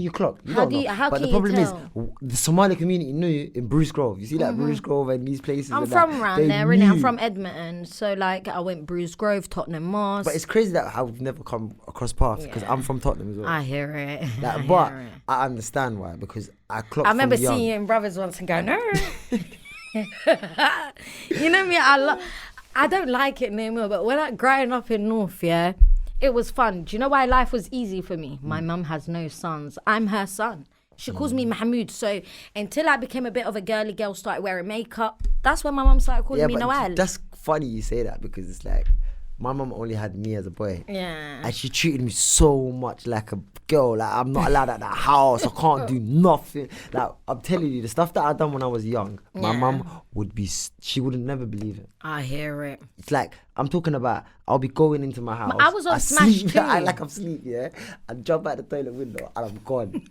you clock? You don't know. How but can the problem you is, tell? the Somali community knew in Bruce Grove. You see, like Bruce Grove and these places. I'm and from that, around there, innit? I'm from Edmonton, so like I went Bruce Grove, Tottenham Moss. But it's crazy that how we've never come across paths because I'm from Tottenham as well. I hear it. But I understand why, because I clocked. I remember from young. seeing you in Brothers once and going, no. You know me, I don't like it no more, but when I growing up in North, yeah, it was fun. Do you know why life was easy for me? My mum has no sons. I'm her son. She calls me Mahmoud. So until I became a bit of a girly girl, started wearing makeup, that's when my mum started calling me Nawal. That's funny you say that, because it's like my mum only had me as a boy. Yeah. And she treated me so much like a girl. Like, I'm not allowed at the house. I can't do nothing. Like, I'm telling you, the stuff that I done when I was young, my mum she would never believe it. I hear it. It's like, I'm talking about, I'll be going into my house. I was on Smash sleep, too. I'm asleep, yeah? I jump out the toilet window and I'm gone.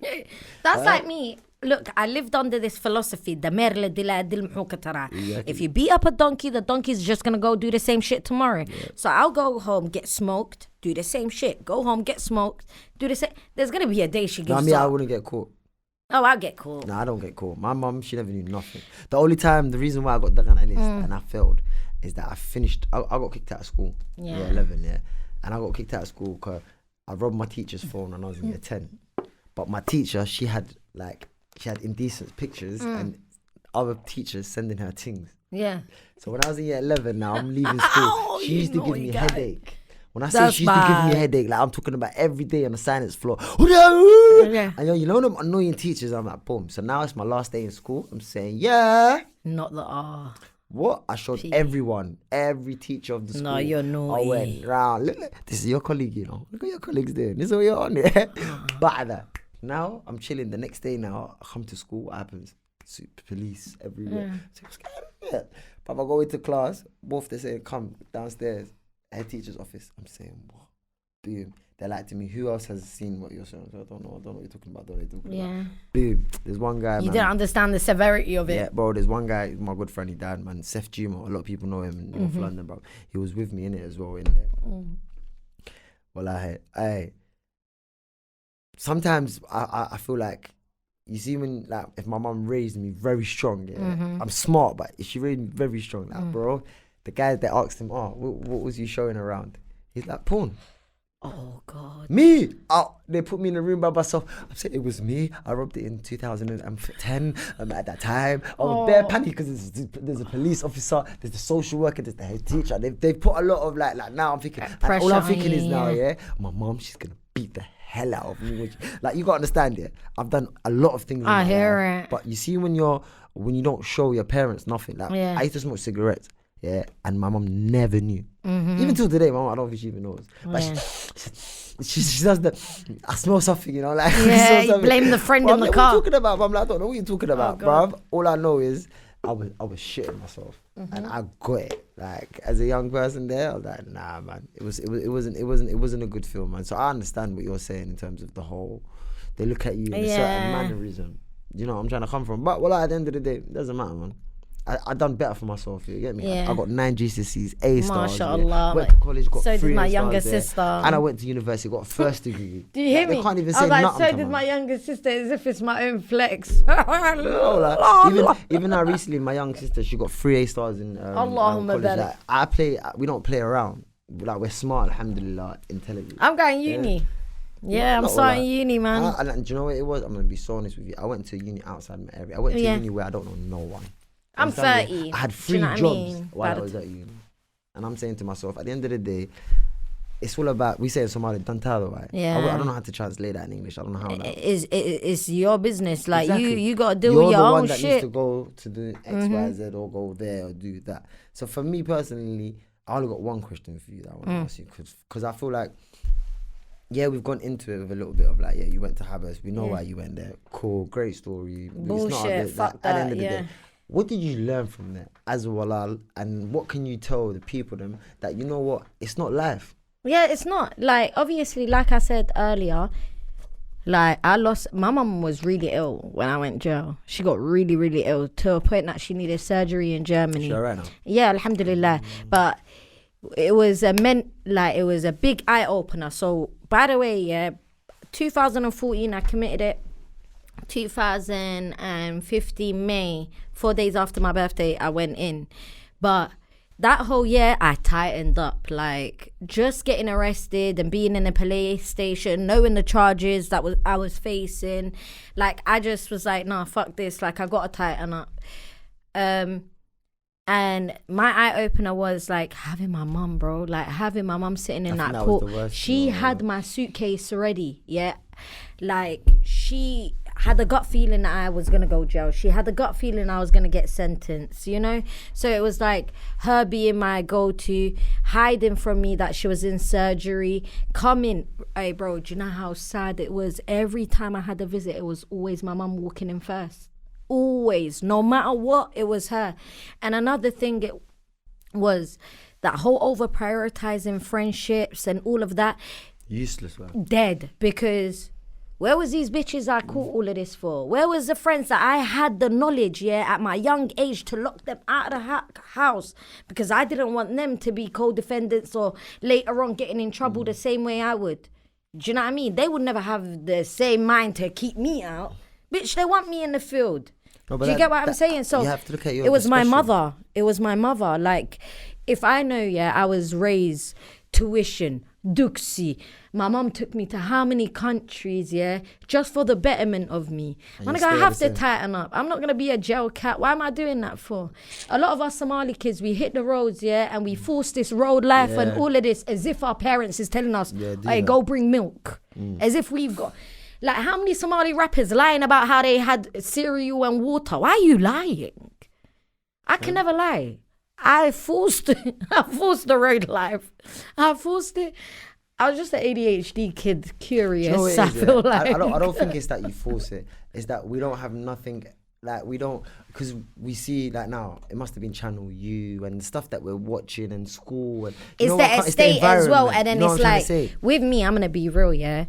That's like me. Look, I lived under this philosophy. If you beat up a donkey, the donkey's just going to go do the same shit tomorrow. Yeah. So I'll go home, get smoked, do the same shit. Go home, get smoked, do the same. There's going to be a day she gives up. I wouldn't get caught. Oh, I'll get caught. No, I don't get caught. My mum, she never knew nothing. The reason why I got dug on that list and I failed is that I got kicked out of school. Yeah. Year 11, yeah. And I got kicked out of school because I robbed my teacher's phone when I was in year 10. But my teacher, she had indecent pictures and other teachers sending her things. Yeah. So when I was in year 11 now, I'm leaving school. She used to give me a headache. When I say That's she used to give me a bad. headache, like I'm talking about every day on the science floor. And you know them annoying teachers, I'm like, boom. So now it's my last day in school. I'm saying, yeah. Not the R. What? I showed everyone, every teacher of the school. No, you're naughty. I went round. Look, this is your colleague, you know. Look what your colleague's doing. This is what you're on there. But now I'm chilling. The next day now, I come to school. What happens? Police everywhere. So what's going on here? But if I go into class, both they say, come downstairs, head teacher's office. I'm saying, what? Boom. They're like to me, who else has seen what you're saying? So I don't know what you're talking about. Boom. There's one guy. You didn't understand the severity of it. Yeah, bro. There's one guy, my good friend, he died, man. Seth Juma. A lot of people know him in North London, bro. He was with me in it as well, in there. Well, I sometimes I feel like, you see, when, like, if my mum raised me very strong, yeah, I'm smart, but if she raised me very strong, like, bro, the guys that asked him, what was you showing around? He's like, porn. Oh, God. Me! They put me in a room by myself. I'm saying it was me. I robbed it in 2010. At that time, I was bare panic because there's a police officer, there's the social worker, there's the head teacher. They've put a lot of like now I'm thinking, and all I'm thinking is now, my mom, she's going to beat the hell out of me. Like, you got to understand, yeah, I've done a lot of things in my life, it. but you see, when you don't show your parents nothing, like, I used to smoke cigarettes, yeah, and my mom never knew. Even till today, my mom, I don't think she even knows. But she does the, I smell something, you know, like, you blame the friend in the car. What are you talking about? I'm like, I don't know what you're talking about, bruv. All I know is I was shitting myself, and I got it. Like, as a young person there, I was like, nah, man, it wasn't a good film, man. So I understand what you're saying in terms of the whole, they look at you in a certain mannerism. You know what I'm trying to come from. But at the end of the day, it doesn't matter, man. I done better for myself, you get me? Yeah. I got 9 GCSEs, A stars. MashaAllah. Went to college, got so 3 did my A younger stars there. sister. And I went to university, got a first degree. Do you hear me? They can't even I say was like, nothing so to did me. my younger sister, as if it's my own flex. Even now recently, my young sister, she got 3 A stars in college. Like, we don't play around. Like, we're smart, alhamdulillah, intelligent. I'm going uni. Yeah, I'm starting uni, man. And do you know what it was? I'm going to be so honest with you. I went to uni outside my area. I went to uni where I don't know no one. I'm 30. I had 3 jobs while I was at uni. And I'm saying to myself, at the end of the day, it's all about, we say in Somali, dantado, right? Yeah. I don't know how to translate that in English. I don't know how that. It's your business. Like, Exactly. you got to deal with your own You're the one that shit. needs to go to do X, Y, Z, or go there or do that. So for me personally, I only got one question for you that I want to ask you. Because I feel like, yeah, we've gone into it with a little bit of like, you went to Habas. We know why you went there. Cool, great story. Bullshit, fuck that, at the end of the day, what did you learn from that as a walal, and what can you tell the people them that, you know what, it's not life? Yeah, it's not. Like, obviously, like I said earlier, like, my mum was really ill when I went jail. She got really, really ill to a point that she needed surgery in Germany. Is she alright now? Yeah, alhamdulillah. But it was a big eye opener. So, by the way, 2014, I committed it. 2015 May, 4 days after my birthday, I went in. But that whole year, I tightened up. Like, just getting arrested and being in a police station, knowing the charges that I was facing. Like, I just was like, nah, fuck this. Like, I gotta tighten up. And my eye opener was like having my mum, bro. Like, having my mum sitting in that court. She had my suitcase ready. Yeah, like, she had a gut feeling that I was gonna go jail. She had a gut feeling I was gonna get sentenced, you know? So it was like her being my go-to, hiding from me that she was in surgery, coming. Hey bro, do you know how sad it was? Every time I had a visit, it was always my mum walking in first. Always, no matter what, it was her. And another thing it was that whole over prioritizing friendships and all of that. Useless, man. Dead, because where was these bitches I caught all of this for? Where was the friends that I had the knowledge, at my young age to lock them out of the house because I didn't want them to be co-defendants or later on getting in trouble the same way I would. Do you know what I mean? They would never have the same mind to keep me out. Bitch, they want me in the field. No, do you get what I'm saying? So you have to look at your it was my discussion. mother. It was my mother. Like, if I know, I was raised tuition, duxi. My mom took me to how many countries, just for the betterment of me. Man, I have to tighten up. I'm not going to be a jail cat. Why am I doing that for? A lot of us Somali kids, we hit the roads, and we force this road life and all of this as if our parents is telling us, hey, go bring milk. As if we've got... Like, how many Somali rappers lying about how they had cereal and water? Why are you lying? I can never lie. I forced the road life. I forced it. I was just an ADHD kid, curious. You know what it I is, feel like. I don't think it's that you force it. It's that we don't have nothing. Like, we don't, because we see, like, now it must have been Channel U and stuff that we're watching in school. And, It's the estate as well, and then it's like, with me, I'm gonna be real,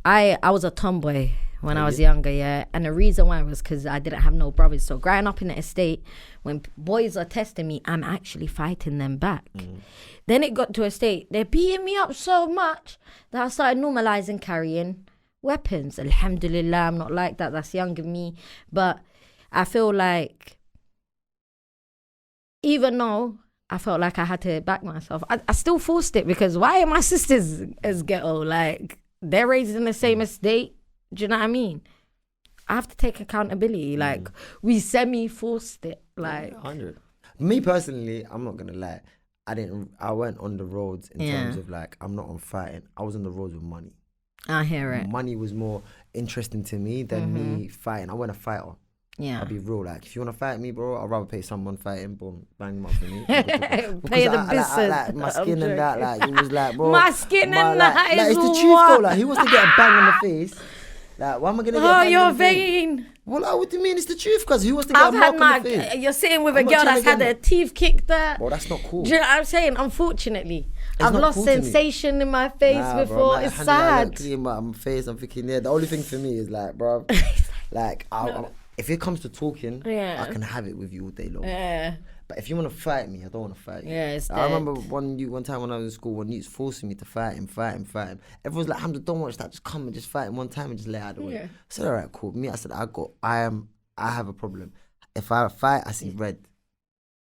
I was a tomboy when I was younger, and the reason why was because I didn't have no brothers. So growing up in the estate, when boys are testing me, I'm actually fighting them back. Then it got to a state, they're beating me up so much that I started normalizing carrying weapons. Alhamdulillah, I'm not like that. That's young of me. But I feel like, even though I felt like I had to back myself, I still forced it, because why are my sisters as ghetto? Like, they're raised in the same estate. Do you know what I mean? I have to take accountability. Like, we semi-forced it. Like, 100. Me personally, I'm not gonna lie. I went on the roads in terms of, like, I'm not on fighting. I was on the roads with money. I hear it. Money was more interesting to me than me fighting. I wasn't a fighter. Yeah. I'll be real. Like, if you want to fight me, bro, I'd rather pay someone fighting, boom, bang them up for me. Pay the business. Like, my skin and that, like, it was like, bro. My skin and that is it's the truth, what? though. Like, who wants to get a bang on the face? Like, why am I going to get a bang you're on the face? vain. Well, like, what do you mean? It's the truth, because who wants to get a mark on the face? You're sitting with a I'm not girl trying that's to had get her teeth kicked there. Bro, that's not cool. Do you know what I'm saying? Unfortunately. I've not lost cool to me. sensation in my face before. Bro, like, it's alhamdulillah, I sad. look clean, but I'm face, I'm thinking, the only thing for me is, like, bro, like, if it comes to talking, I can have it with you all day long. Yeah. But if you want to fight me, I don't want to fight you. Yeah, it's I remember dead. one time when I was in school, one youth's forcing me to fight him. Everyone's like, Hamza, don't watch that. Just come and just fight him one time and just lay out of the way. Yeah. I said, all right, cool. Me, I said, I have a problem. If I fight, I see red.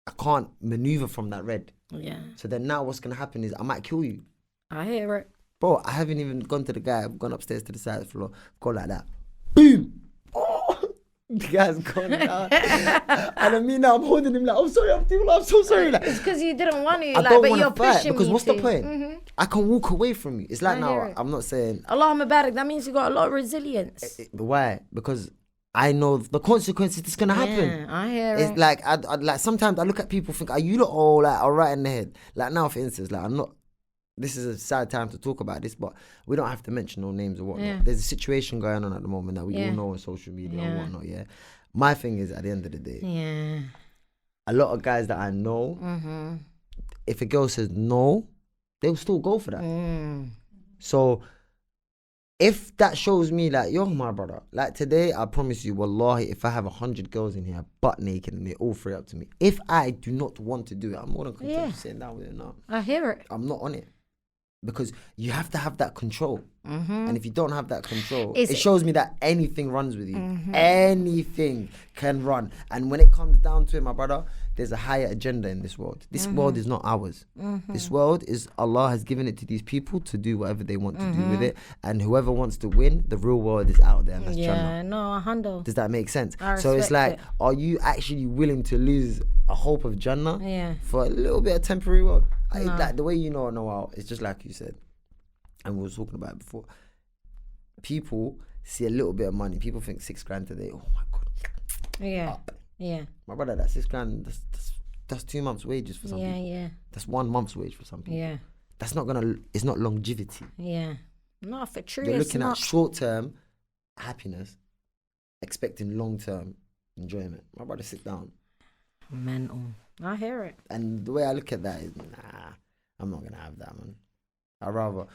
I can't maneuver from that red. Yeah. So then now what's going to happen is I might kill you. I hear it. Bro, I haven't even gone to the guy. I've gone upstairs to the side of the floor. Gone like that. Boom! Oh! The guy's gone down. And then me now, I'm holding him like, I'm sorry, I'm so sorry. Like, It's because you didn't want to, I like, don't but want you're to fight pushing because me what's to. the point? I can walk away from you. It's like I now, hear it. I'm not saying Allahumma barak, that means you got a lot of resilience. why, because I know the consequences that's gonna happen. Yeah, I hear It's it. like I like sometimes I look at people think, are you lot all like all right in the head? Like now, for instance, like I'm not. This is a sad time to talk about this, but we don't have to mention no names or whatnot. Yeah. There's a situation going on at the moment that we all know on social media and whatnot. Yeah. My thing is, at the end of the day, a lot of guys that I know, if a girl says no, they'll still go for that. So if that shows me like, you're my brother, like today, I promise you, wallahi, if I have 100 girls in here butt naked and they all free up to me, if I do not want to do it, I'm more than content sitting down with it now. I hear it. I'm not on it. Because you have to have that control. And if you don't have that control, it shows me that anything runs with you. Anything can run. And when it comes down to it, my brother, there's a higher agenda in this world. This world is not ours. This world is, Allah has given it to these people to do whatever they want to do with it. And whoever wants to win, the real world is out there. And that's Jannah. No, I handle. Does that make sense? I So it's respect like, it. are you actually willing to lose a hope of Jannah Yeah. for a little bit of temporary world? Like the way you know Nawal, it's just like you said, and we were talking about it before. people see a little bit of money. People think 6 grand today. Oh my God. Yeah. Up. Yeah. My brother, that 6 grand, that's 2 months' wages for some Yeah, people. yeah. That's 1 month's wage for some people. Yeah. That's not it's not longevity. Yeah. No, for true. You're It's looking not. at short-term happiness, expecting long-term enjoyment. My brother, sit down. Mental. I hear it. And the way I look at that is, nah, I'm not gonna have that, man. I'd rather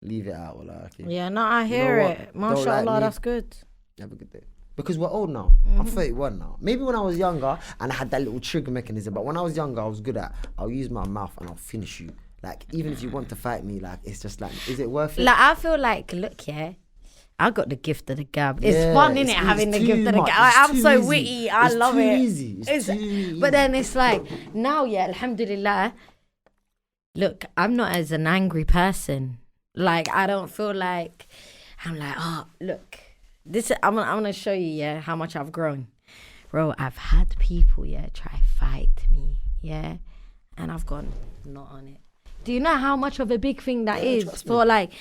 leave it out. Yeah, no, I hear know what? it. Don't Mashallah, like me. that's good. Have a good day. Because we're old now. I'm Mm-hmm. 31 now. Maybe when I was younger and I had that little trigger mechanism, but when I was younger, I was good at, I'll use my mouth and I'll finish you. Like, even if you want to fight me, like, it's just like, is it worth it? Like, I feel like, look, yeah, I got the gift of the gab. It's Yeah, fun, innit, it's having the too gift of the much. gab. It's I'm too so easy. witty. I It's love too it. easy. It's too easy. But then it's like, now, yeah, alhamdulillah, look, I'm not as an angry person. Like, I don't feel like, I'm like, oh, look, I'm gonna show you, yeah, how much I've grown. Bro, I've had people, yeah, try fight me, yeah, and I've gone, not on it. Do you know how much of a big thing that is for, like,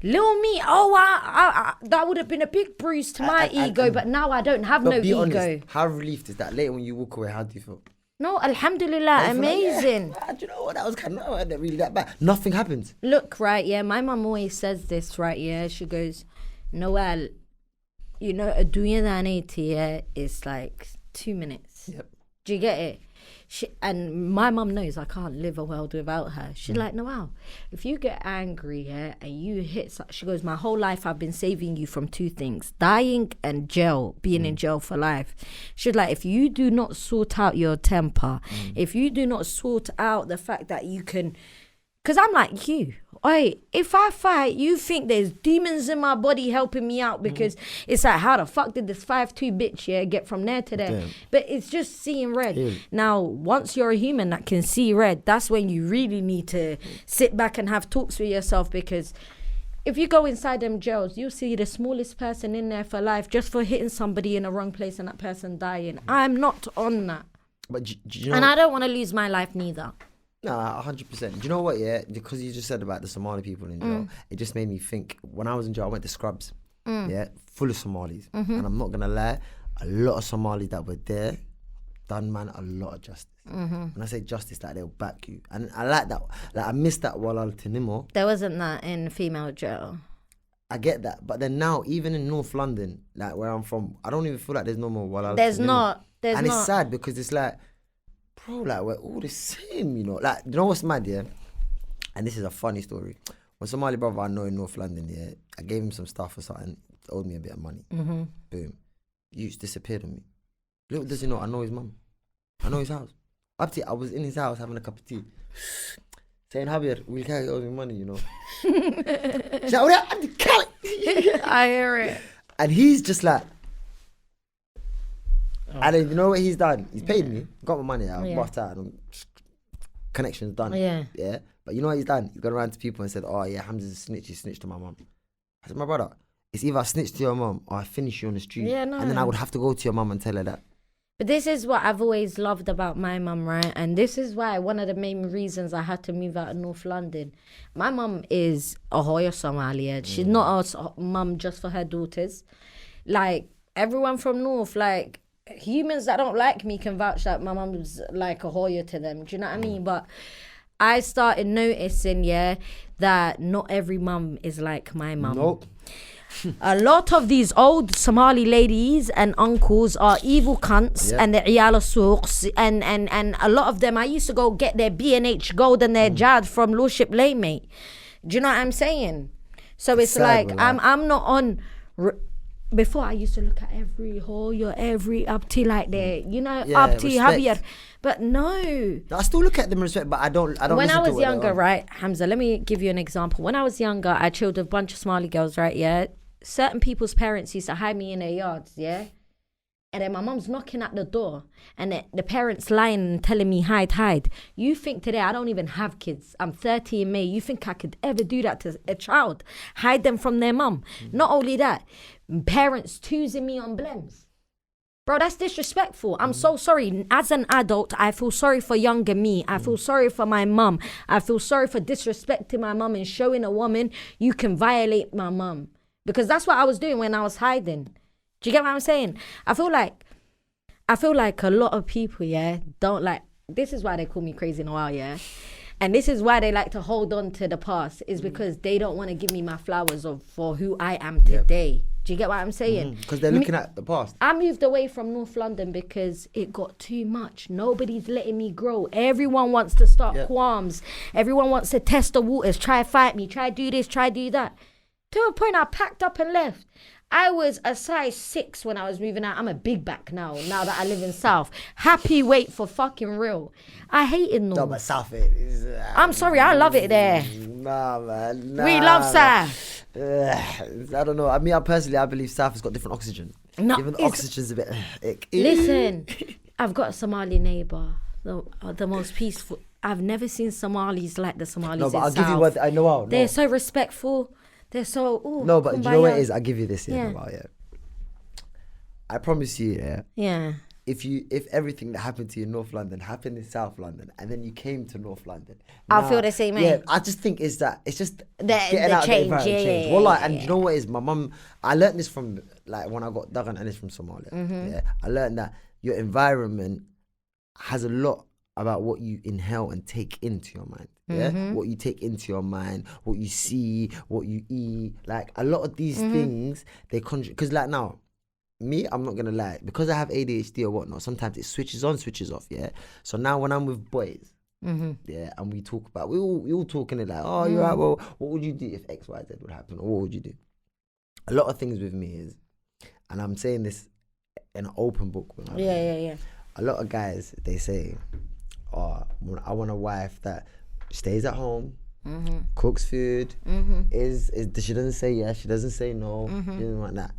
little me? Oh, I that would have been a big bruise to my ego, but now I don't have no be ego. honest, how relieved is that? Later when you walk away, how do you feel? No, alhamdulillah, amazing. Do you know what? That was kind of not really that bad. Nothing happened. Look, right, yeah, my mum always says this, right, yeah, she goes, Nawal, you know, a dunya yeah, is like 2 minutes. Yep. Do you get it? And my mum knows I can't live a world without her. She's like, Nawal, if you get angry, yeah, and you hit, she goes, my whole life I've been saving you from 2 things, dying and jail, being in jail for life. She's like, if you do not sort out your temper, if you do not sort out the fact that you can, because I'm like you. Oi, if I fight, you think there's demons in my body helping me out because it's like, how the fuck did this 5'2" bitch, yeah, get from there to there? Damn. But it's just seeing red. Yeah. Now, once you're a human that can see red, that's when you really need to sit back and have talks with yourself, because if you go inside them jails, you'll see the smallest person in there for life just for hitting somebody in the wrong place and that person dying. I'm not on that. But do you know? And I don't want to lose my life neither. Nah, 100%. Do you know what, yeah? Because you just said about the Somali people in jail, it just made me think, when I was in jail, I went to Scrubs, yeah, full of Somalis. And I'm not going to lie, a lot of Somalis that were there done, man, a lot of justice. When I say justice, like, they'll back you. And I like that. Like, I miss that Walal Tinimo. There wasn't that in female jail. I get that. But then now, even in North London, like, where I'm from, I don't even feel like there's no more Walal There's Tinimo. not. There's and not. it's sad because it's like, bro, like, we're all the same, you know. Like, you know what's mad, yeah? And this is a funny story. When Somali brother I know in North London, yeah, I gave him some stuff or something, owed me a bit of money. Boom. Youth disappeared on me. Little does he know, I know his mum. I know his house. Abti, I was in his house having a cup of tea. Saying, Javier, we'll carry all the money, you know. She's like, "Oh, Abti, carry." I hear it. And he's just like, and then you know what he's done? He's paid me, got my money out, bought out, and connections done. Yeah. But you know what he's done? He's gone around to people and said, oh yeah, Hamza's a snitch, he snitched to my mum. I said, my brother, it's either I snitch to your mum or I finish you on the street. Yeah, no. And then I would have to go to your mum and tell her that. But this is what I've always loved about my mum, right? And this is why one of the main reasons I had to move out of North London. My mum is a Hoya Somalia. She's not a mum just for her daughters. Like, everyone from North, like, humans that don't like me can vouch that my mum's like a Hoya to them. Do you know what I mean? But I started noticing, yeah, that not every mum is like my mum. Nope. A lot of these old Somali ladies and uncles are evil cunts, and they're iyal souks, and a lot of them, I used to go get their B&H gold and their jad from Lordship Lane, mate. Do you know what I'm saying? So it's sad, like, man. I'm not on... Before I used to look at every Hoya, every Abti like that, you know, Yeah, Abti, respect. Javier. But no. I still look at them with respect, but I don't When listen I to was what they're younger, on. right, Hamza, let me give you an example. When I was younger, I chilled with a bunch of Somali girls, right, yeah? Certain people's parents used to hide me in their yards, yeah? And then my mum's knocking at the door and the parents lying and telling me, hide. You think today I don't even have kids. I'm 30 in May. You think I could ever do that to a child? Hide them from their mum. Not only that, parents choosing me on blems. Bro, that's disrespectful. I'm so sorry. As an adult, I feel sorry for younger me. I feel sorry for my mum. I feel sorry for disrespecting my mum and showing a woman you can violate my mum. because that's what I was doing when I was hiding. Do you get what I'm saying? I feel like a lot of people, yeah, don't like. This is why they call me Crazy Nawal, yeah. And this is why they like to hold on to the past, is because they don't want to give me my flowers for who I am today. Do you get what I'm saying? Because they're looking at the past. I moved away from North London because it got too much. Nobody's letting me grow. Everyone wants to start qualms. Everyone wants to test the waters, try fight me, try do this, try do that. To a point I packed up and left. I was a size 6 when I was moving out. I'm a big back now that I live in South. Happy weight for fucking real. I hate it North. No, but South is... I'm sorry, I love it there. Nah, man. Nah, We love South. I don't know. I mean, I believe South has got different oxygen. No, even the oxygen's a bit... Listen, I've got a Somali neighbour. The most peaceful. I've never seen Somalis like the Somalis No, but in I'll South. give you what I know. No. They're so respectful. They're so... Ooh, No, but do you know what it kumbaya. is? I'll give you this, yeah. I promise you, Yeah. if everything that happened to you in North London happened in South London and then you came to North London, I'll feel the same way. Yeah, I just think it's just The getting out change, of the yeah, change. yeah, Wallah, yeah, and yeah. you know what it is? My mum, I learned this from like when I got Dagan, and it's from Somalia. Mm-hmm. Yeah, I learned that your environment has a lot about what you inhale and take into your mind. Yeah, Mm-hmm. what you take into your mind, what you see, what you eat. Like a lot of these Mm-hmm. things, they contribute. Because like now, me, I'm not gonna lie, because I have ADHD or whatnot, sometimes it switches on, switches off, yeah. So now when I'm with boys, yeah, and we talk about, we all talking it like, oh, you're right, well, what would you do if X, Y, Z would happen? Or what would you do? A lot of things with me is, and I'm saying this in an open book. Yeah. A lot of guys, they say, oh, I want a wife that stays at home, cooks food, is she doesn't say yes, she doesn't say no, she doesn't want that.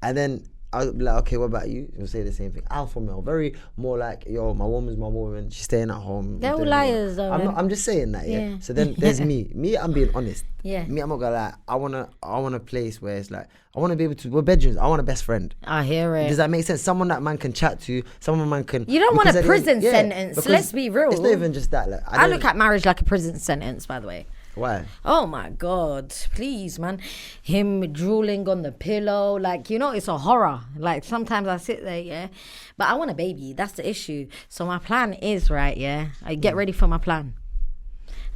And then I'll be like, okay, what about you? You'll say the same thing. Alpha male, very more like, yo, my woman's my woman, she's staying at home. They're all doing liars what. though, man. I'm just saying that, yeah. Yeah. So then there's me. Me, I'm being honest. Yeah. Me, I'm not gonna lie. I want a place where it's like, I want to be able to, we're bedrooms, I want a best friend. I hear it. Does that make sense? Someone that man can chat to, someone man can... You don't want because a at the prison end- yeah, sentence. because Let's be real. It's not even just that. Like, I don't- look at marriage like a prison sentence, by the way. Why? Oh my God, please, man. Him drooling on the pillow. Like, you know, it's a horror. Like, sometimes I sit there, yeah. But I want a baby. That's the issue. So my plan is, right, yeah. I get ready for my plan.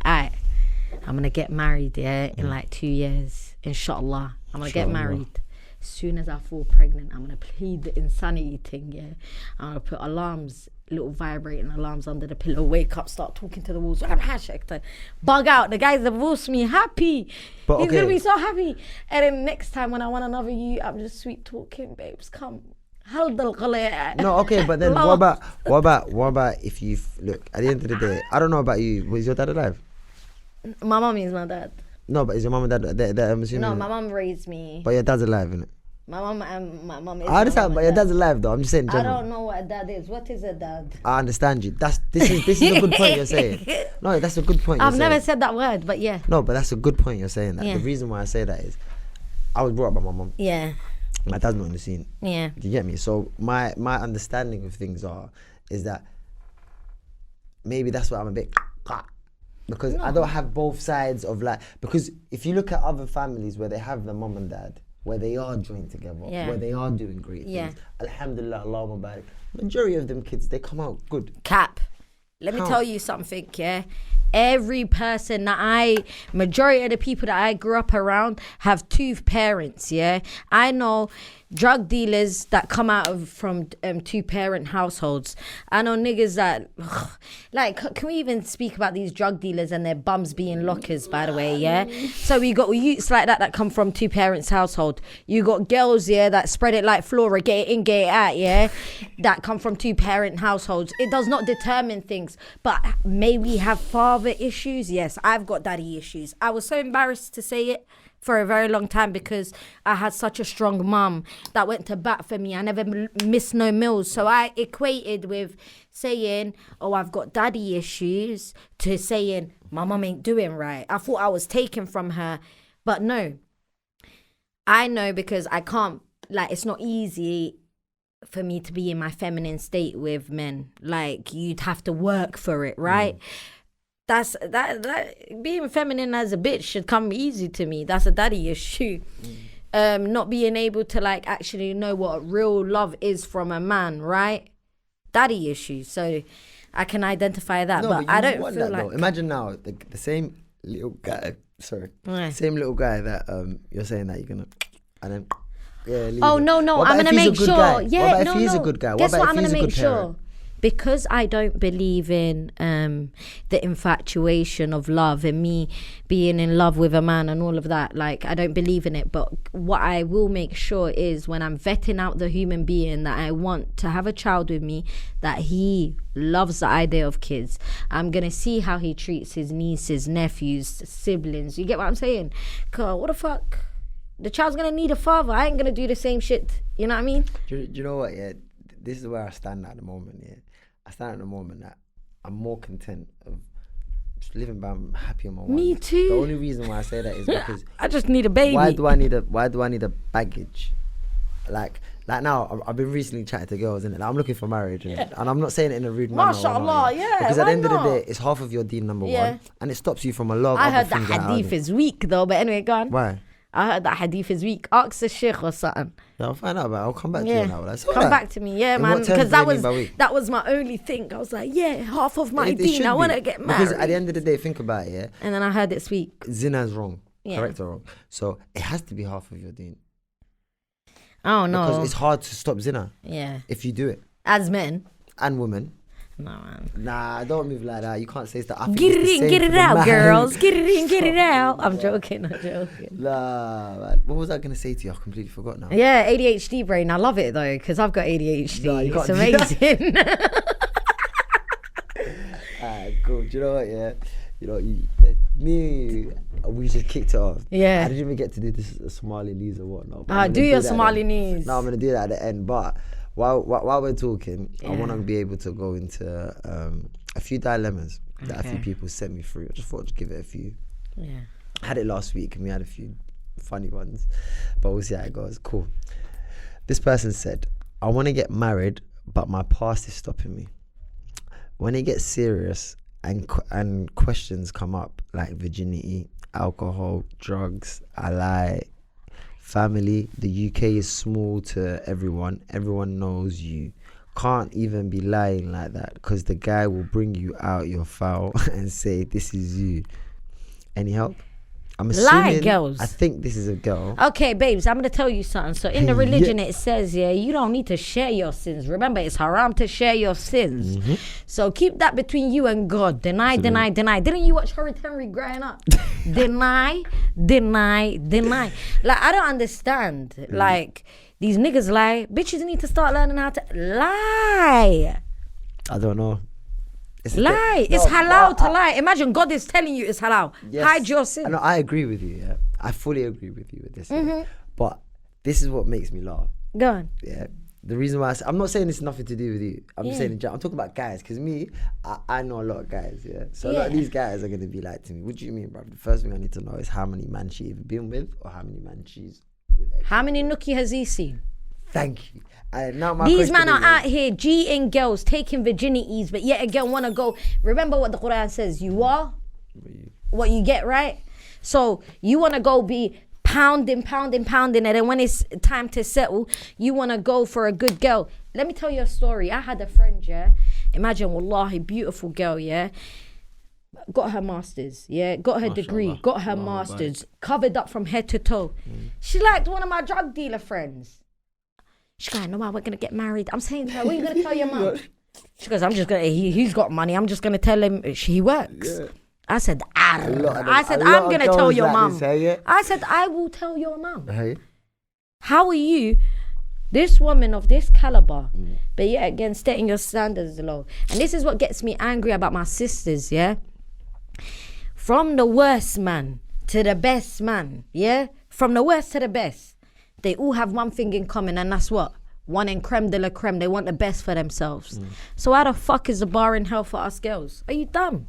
All right. I'm going to get married, yeah, in like 2 years. Inshallah. I'm going to get married. As soon as I fall pregnant, I'm going to plead the insanity thing, yeah. I'm going to put alarms, little vibrating alarms under the pillow, wake up, start talking to the walls, bug out. The guy's divorced me, happy. But, He's okay. going to be so happy. And then next time when I want another you, I'm just sweet talking, babes, come. No, okay, but then what about if you look at the end of the day? I don't know about you. Was your dad alive? My mum is my dad. No, but is your mum and dad? They're, I'm assuming. No, my mum raised me. But your dad's alive, isn't it? My mum and my mum is I understand, my but your dad. dad's alive though. I'm just saying. In I general. don't know what a dad is. What is a dad? I understand you. This is a good point you're saying. No, that's a good point. I've you're never saying. said that word, but yeah. No, but that's a good point you're saying that. Yeah. The reason why I say that is, I was brought up by my mum. Yeah. My dad's not in the scene. Yeah. Do you get me? So my understanding of things is that maybe that's why I'm a bit because I don't have both sides of like, because if you look at other families where they have the mum and dad, where they are joined together, Yeah. where they are doing great Yeah. things, alhamdulillah, Allahumma barik, majority of them kids, they come out good. Cap. Let me How? tell you something, yeah. Majority of the people that I grew up around have two parents, yeah. I know drug dealers that come out from two parent households. I know niggas that, like, can we even speak about these drug dealers and their bums being lockers, by the way, yeah? So we got youths like that come from two parents household. You got girls, yeah, that spread it like flora, get it in, get it out, yeah, that come from two parent households. It does not determine things, but may we have father issues? Yes, I've got daddy issues. I was so embarrassed to say it for a very long time because I had such a strong mum that went to bat for me. I never missed no meals. So I equated with saying, oh, I've got daddy issues, to saying my mum ain't doing right. I thought I was taken from her, but no. I know because I can't, like, it's not easy for me to be in my feminine state with men. Like, you'd have to work for it, right? That being feminine as a bitch should come easy to me. That's a daddy issue. not being able to like actually know what real love is from a man, right? Daddy issues. So I can identify that, No, but you I don't want feel that, like. though. Imagine now the same little guy. Sorry, Yeah. same little guy that you're saying that you're gonna, and then leave Oh it. no, What I'm about gonna if he's a make good sure. guy? Yeah, What about no, if he's no. a good guy? What Guess about what if I'm gonna he's a make good sure. parent? Because I don't believe in the infatuation of love and me being in love with a man and all of that. Like, I don't believe in it. But what I will make sure is when I'm vetting out the human being that I want to have a child with me, that he loves the idea of kids. I'm going to see how he treats his nieces, nephews, siblings. You get what I'm saying? God, what the fuck? The child's going to need a father. I ain't going to do the same shit. You know what I mean? Do you know what? Yeah, this is where I stand at the moment. Yeah, I stand at the moment that I'm more content of just living by. I'm happy on my own. Me too. The only reason why I say that is because I just need a baby. why do I need a baggage? Like now, I've been recently chatting to girls, and I'm looking for marriage, and I'm not saying it in a rude manner. Mashallah, yeah, Because at why the end of not? the day, it's half of your deen, number Yeah. one, and it stops you from a lot of I other heard that things. hadith is weak though, but anyway, go on. Why? I heard that hadith is weak. Ask the sheikh or something. Yeah, I'll find out about it. I'll come back to you Yeah, now. That's come alright. back to me, yeah, In man. what terms Because do you mean by weak? that was my only thing. I was like, yeah, half of my It deen. should I be. want to get married. Because at the end of the day, think about it, yeah. And then I heard it's weak. Zina's wrong. Yeah. Correct or wrong? So it has to be half of your deen. I don't know. Because it's hard to stop zina Yeah, if you do it. as men. And women. No, man. Nah, don't move like that. You can't say stuff. I think Get it's the it in, same get for it the out, man. girls. Get it in, get it Stop out. doing I'm that. joking, I'm joking. Nah, man. What was I going to say to you? I completely forgot now. Yeah, ADHD brain. I love it though, because I've got ADHD. No, you It's can't do that. amazing. Alright, cool. Do you know what, yeah? You know, me, we just kicked it off. Yeah. I didn't even get to do this Somali knees or whatnot. but I'm gonna Do your that at Somali the- knees. No, I'm going to do that at the end. But while we're talking, I want to Yeah. be able to go into a few dilemmas that a few Okay. people sent me through. I just thought I'd give it a few. Yeah. I had it last week and we had a few funny ones, but we'll see how it goes. Cool. This person said, I want to get married, but my past is stopping me. When it gets serious and questions come up like virginity, alcohol, drugs, I lie, family, the UK is small to everyone. Everyone knows you. Can't even be lying like that because the guy will bring you out your foul and say, this is you. Any help? I'm assuming, girls. I think this is a girl. Okay, babes, I'm going to tell you something. So in the religion, it says, yeah, you don't need to share your sins. Remember, it's haram to share your sins. Mm-hmm. So keep that between you and God. Deny. Didn't you watch Henry growing up? deny. Like, I don't understand. Like, these niggas lie. Bitches need to start learning how to lie. I don't know. It's a Lie. thing. It's No, halal but to lie. Imagine God is telling you it's halal. Yes. Hide your sin. No, I agree with you. Yeah, I fully agree with you with this. Mm-hmm. Yeah. But this is what makes me laugh. Go on. Yeah, the reason why I'm not saying it's nothing to do with you. I'm just saying I'm talking about guys because me, I know a lot of guys. Yeah, so a lot of these guys are gonna be like to me. What do you mean, bro? The first thing I need to know is how many men she even been with or how many men she's with. How many nookie has he seen? Thank you. And now my These question men are is, out here G'ing girls, taking virginities, but yet again want to go. Remember what the Quran says, you are what you get, right? So you want to go be pounding, and then when it's time to settle, you want to go for a good girl. Let me tell you a story. I had a friend, yeah. Imagine, wallahi, beautiful girl, yeah. Got her masters, yeah. Got her degree, got her masters, covered up from head to toe. She liked one of my drug dealer friends. She goes, no, we're gonna get married. I'm saying to her, what are you gonna tell your mum? She goes, I'm just gonna. He's got money. I'm just gonna tell him he works. Yeah. I said, I'm lot gonna of tell girls your like mum. this, hey, yeah? I said, I will tell your mum. Hey, How are you, this woman of this caliber, but yet again setting your standards low? And this is what gets me angry about my sisters, yeah? From the worst man to the best man, yeah? From the worst to the best. They all have one thing in common, and that's what? One in creme de la creme. They want the best for themselves. So how the fuck is the bar in hell for us girls? Are you dumb?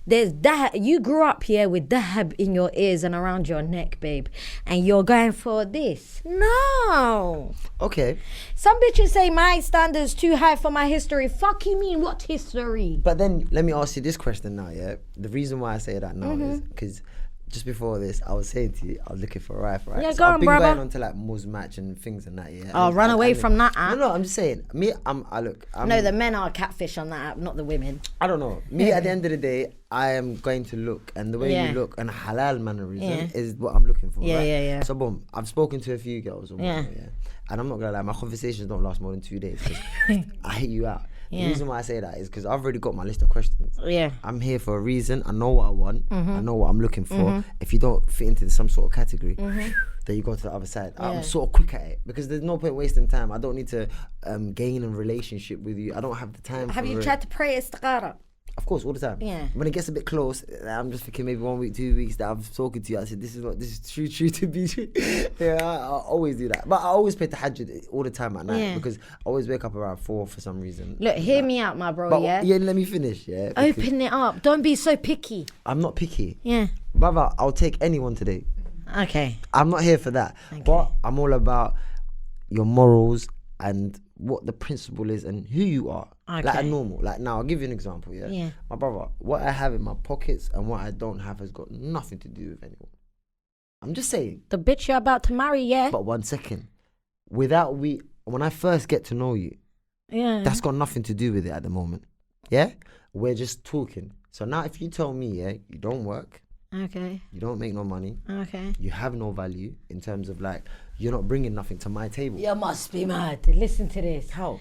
There's that. You grew up here with dahab in your ears and around your neck, babe, and you're going for this. No. okay. Some bitches say my standards too high for my history. Fuck you mean what history? But then let me ask you this question now, yeah? The reason why I say that now is because just before this, I was saying to you, I was looking for a wife, right? Yeah, so go I've on, been brother. going on to like Match and things and that, yeah. Oh, run away from that No, app. no, I'm just saying. Me, I'm No, the men are catfish on that app, not the women. I don't know. Me, at the end of the day, I am going to look, and the way Yeah. you look and halal mannerism Yeah. is what I'm looking for. Yeah, right? yeah. So boom, I've spoken to a few girls. Or Yeah. whatever, yeah. And I'm not gonna lie, my conversations don't last more than 2 days. 'Cause I hate you out. Yeah. The reason why I say that is because I've already got my list of questions. Yeah. I'm here for a reason. I know what I want. Mm-hmm. I know what I'm looking for. If you don't fit into some sort of category, then you go to the other side. Mm-hmm. Yeah. I'm sort of quick at it because there's no point wasting time. I don't need to gain a relationship with you. I don't have the time. Have for you it. tried to pray istikhara? Of course, all the time. Yeah. When it gets a bit close, I'm just thinking maybe 1 week, 2 weeks that I've spoken to you. I said, this is true to be true. Yeah, I always do that. But I always pay tahajjud all the time at night Yeah. because I always wake up around 4 for some reason. Look, hear me out, my bro, But yeah? let me finish, yeah. because Open it up. Don't be so picky. I'm not picky. Yeah. Brother, I'll take anyone today. Okay. I'm not here for that. But I'm all about your morals and what the principle is and who you are. Like a Okay. normal. Like now, I'll give you an example, yeah? Yeah. My brother, what I have in my pockets and what I don't have has got nothing to do with anyone. I'm just saying. The bitch you're about to marry, yeah? But 1 second. When I first get to know you, Yeah. that's got nothing to do with it at the moment. Yeah? We're just talking. So now if you tell me, yeah, you don't work, Okay. you don't make no money, Okay. you have no value in terms of like, you're not bringing nothing to my table. You must be mad. Listen to this. How?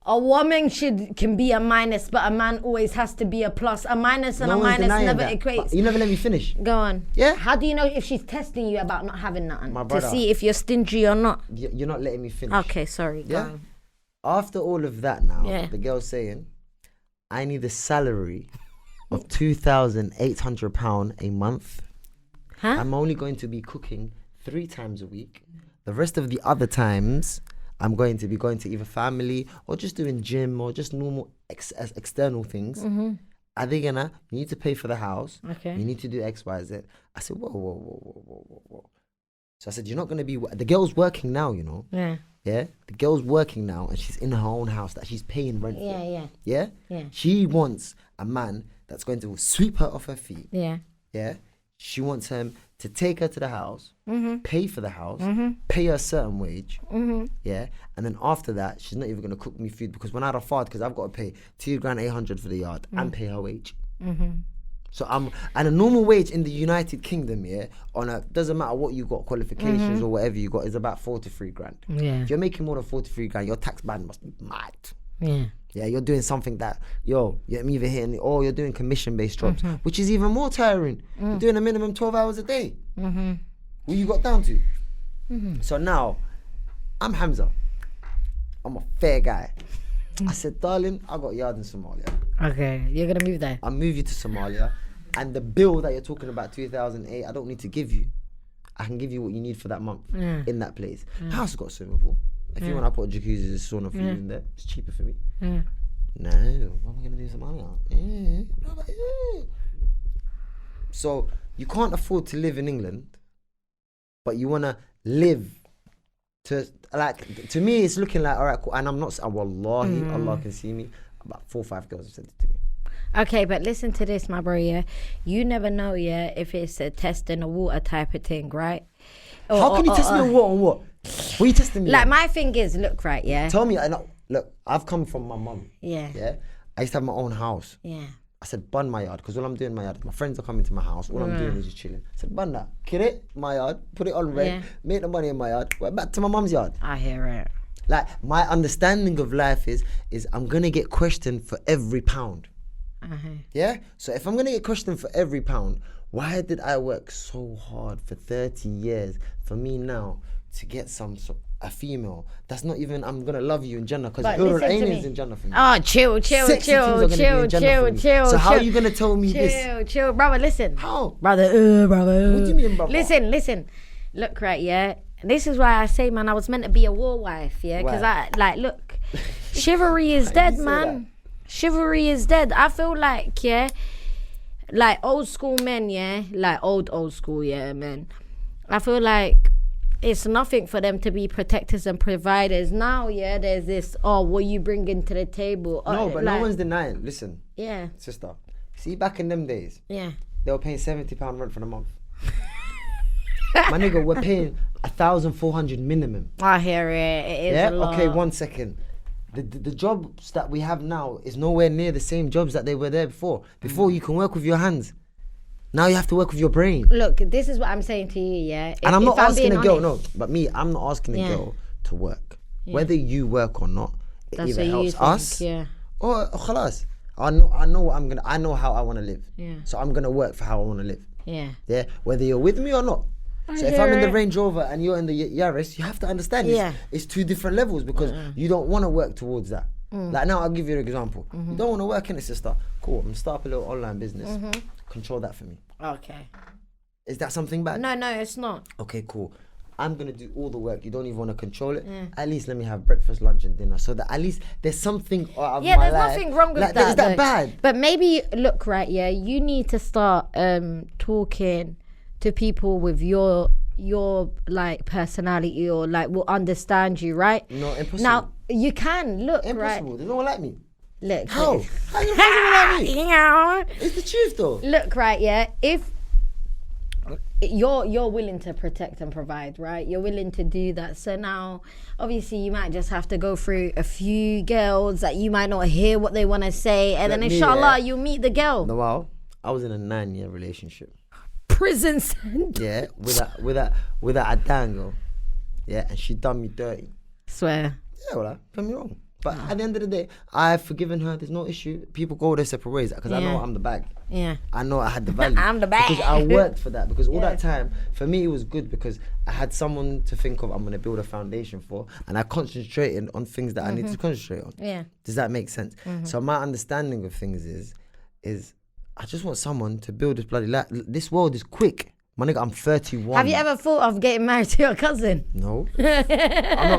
A woman can be a minus, but a man always has to be a plus. A minus and No a one's minus denying never that. equates. But you never let me finish. Go on. Yeah? How do you know if she's testing you about not having nothing? My To brother. see if you're stingy or not. You're not letting me finish. Okay, sorry. Go Yeah? on. After all of that now, Yeah. the girl's saying, I need a salary of £2,800 a month. Huh? I'm only going to be cooking 3 times a week. The rest of the other times, I'm going to be going to either family or just doing gym or just normal external things. Are they gonna, you need to pay for the house. Okay. You need to do X, Y, Z. I said, whoa. So I said, you're not gonna be, the girl's working now, you know. Yeah. Yeah? The girl's working now and she's in her own house that she's paying rent for. Yeah. Yeah? Yeah. She wants a man that's going to sweep her off her feet. Yeah. Yeah? She wants him to take her to the house, Mm-hmm. pay for the house, pay her a certain wage. Yeah? And then after that, she's not even going to cook me food because when I had a fart, because I've got to pay $2,800 for the yard and pay her wage. So and a normal wage in the United Kingdom, yeah, doesn't matter what you got, qualifications or whatever you got, is about 43 grand. Yeah. If you're making more than 43 grand, your tax band must be mad. Yeah. Yeah, you're doing something that, you're either hitting, or you're doing commission-based jobs, which is even more tiring. You're doing a minimum 12 hours a day. What you got down to? So now, I'm Hamza. I'm a fair guy. I said, darling, I got a yard in Somalia. Okay. You're gonna move there. I'll move you to Somalia. And the bill that you're talking about, 2008, I don't need to give you. I can give you what you need for that month in that place. House has got a swimming pool. If you want to put a jacuzzi, there's a sauna for you in there. It's cheaper for me. No, what am I going to do in Somalia? So you can't afford to live in England, but you want to live to me, it's looking like, all right, cool. And I'm not, wallahi, Allah can see me. About 4 or 5 girls have said it to me. Okay, but listen to this, my bro, yeah? You never know, yeah, if it's a test in the water type of thing, right? How can you test me on what? What are you testing me Like, on? my thing is, look, right, yeah? Tell me, look, I've come from my mum. Yeah. Yeah? I used to have my own house. Yeah. I said, bun my yard, because all I'm doing in my yard, my friends are coming to my house, all I'm doing is just chilling. I said, bun that, kill it, my yard, put it on rent, Yeah. make the money in my yard, we're back to my mum's yard. I hear it. Like, my understanding of life is I'm going to get questioned for every pound. Yeah? So if I'm going to get questioned for every pound, why did I work so hard for 30 years for me now to get a female that's not even, I'm going to love you in Jannah, because But Hurul listen to Ain me. is in Jannah for me. Oh, chill. Sexy things are gonna be in Jannah for me. So how are you going to tell me this? Chill, brother, listen. How? Brother. What do you mean, brother? Listen. Look, right, yeah? This is why I say, man, I was meant to be a war wife, yeah? Because look, chivalry is dead, say man. Chivalry is dead. I feel like, yeah, like old school men, yeah? Like old school, yeah, man. I feel like it's nothing for them to be protectors and providers. Now, yeah, there's this, what you bring into the table. No, but no like, one's denying. Listen, Yeah, sister. See, back in them days, yeah. they were paying £70 rent for the month. My nigga, we're paying 1,400 minimum. I hear it. It is Yeah. a lot. Okay. 1 second. The jobs that we have now is nowhere near the same jobs that they were there before. Before you can work with your hands. Now you have to work with your brain. Look, this is what I'm saying to you, yeah. And I'm not asking a girl, honest, but I'm not asking a girl to work. Whether you work or not, it That's either what you helps think, us yeah. or khalas. I know what I know how I want to live. Yeah. So I'm gonna work for how I want to live. Yeah. Yeah. Whether you're with me or not. So if I'm in the Range Rover and you're in the Yaris, you have to understand it's two different levels because you don't want to work towards that. Like now, I'll give you an example. You don't want to work in it, sister. Cool. I'm gonna start up a little online business. Control that for me. Okay. Is that something bad? No, it's not. Okay, cool. I'm gonna do all the work. You don't even want to control it. At least let me have breakfast, lunch, and dinner, so that at least there's something out of my life. There's nothing wrong with that. Is that though. bad? But maybe look right, yeah. You need to start talking to people with your like personality or like will understand you, right? No, impossible. Now you can look Impossible. right. There's no one like me. Look. How? How you like me? Yeah. It's the truth, though. Look right, yeah. If you're willing to protect and provide, right? You're willing to do that. So now, obviously, you might just have to go through a few girls that you might not hear what they want to say, and then inshallah, you meet the girl. Nawal, I was in a 9-year relationship. Prison sentence. Yeah, with a Adango. Yeah, and she done me dirty. Swear. Yeah, well, don't get me wrong. But at the end of the day, I've forgiven her. There's no issue. People go their separate ways because I know I'm the bag. Yeah. I know I had the value. I'm the bag. Because I worked for that. Because all that time, for me, it was good because I had someone to think of I'm going to build a foundation for. And I concentrated on things that I need to concentrate on. Yeah. Does that make sense? So my understanding of things is I just want someone to build this bloody life. This world is quick. My nigga, I'm 31. Have you ever thought of getting married to your cousin? No. I'm not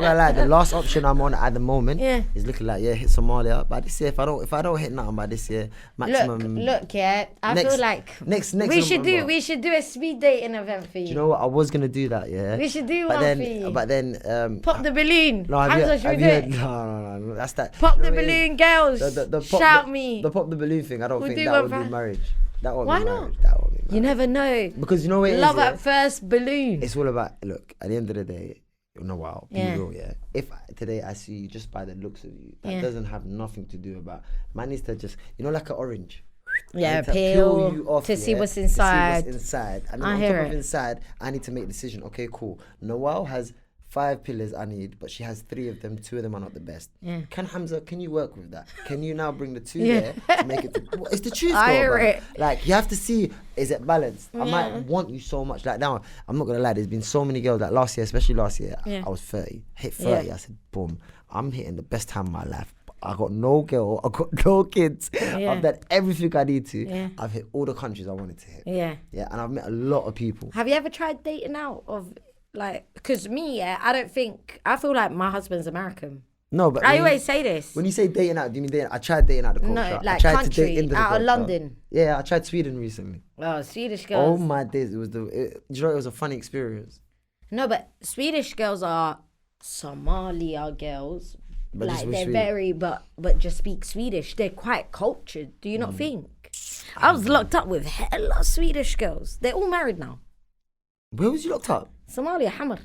gonna lie, the last option I'm on at the moment is looking like hit Somalia. But this year, if I don't hit nothing by this year, maximum. Look, yeah. I feel like next we should do a speed dating event for you. Do you know what? I was gonna do that, yeah. We should do but one then, for you. But then, pop the balloon. No, Hamza, should we do it? No, that's that. Pop you know the what I balloon, mean? girls. Shout me. The pop the balloon thing. I don't We'll think do that one would be for- marriage. That won't Why be not? marriage. That won't be marriage. You never know. Because you know what it is, Love yeah? at first balloon. It's all about, look, at the end of the day, Nawal, be Yeah. real, yeah. If today I see you just by the looks of you, that doesn't have nothing to do about, man needs to just, like an orange. Yeah, I need to peel you off, to see yeah, what's to see inside. what's inside. And then I on hear top of it. inside, I need to make a decision. Okay, cool. Nawal has 5 pillars I need, but she has 3 of them. 2 of them are not the best. Yeah. Can you work with that? Can you now bring the 2 Yeah. there to make it? It's the truth, I though, hear bro. it. Like, you have to see, is it balanced? I Yeah. might want you so much. Like, now, I'm not going to lie, there's been so many girls, like last year, especially last year, Yeah. I was 30. Hit 30, Yeah. I said, boom, I'm hitting the best time of my life. I got no girl, I got no kids. Yeah. I've done everything I need to. Yeah. I've hit all the countries I wanted to hit. Yeah. Yeah, and I've met a lot of people. Have you ever tried dating out of like? Because me, I feel like my husband's American. No, but I when always you, say this. when you say dating out, do you mean dating? I tried dating out the culture. No, I like tried country, to date into the out of culture. London. Yeah, I tried Sweden recently. Oh, Swedish Oh girls. my days, it was it was a funny experience. No, but Swedish girls are Somali girls. But just like with they're Swedish. very, but just speak Swedish. They're quite cultured. Do you not think? I was locked up with hella Swedish girls. They're all married now. Where was you locked up? Somalia, Hammer.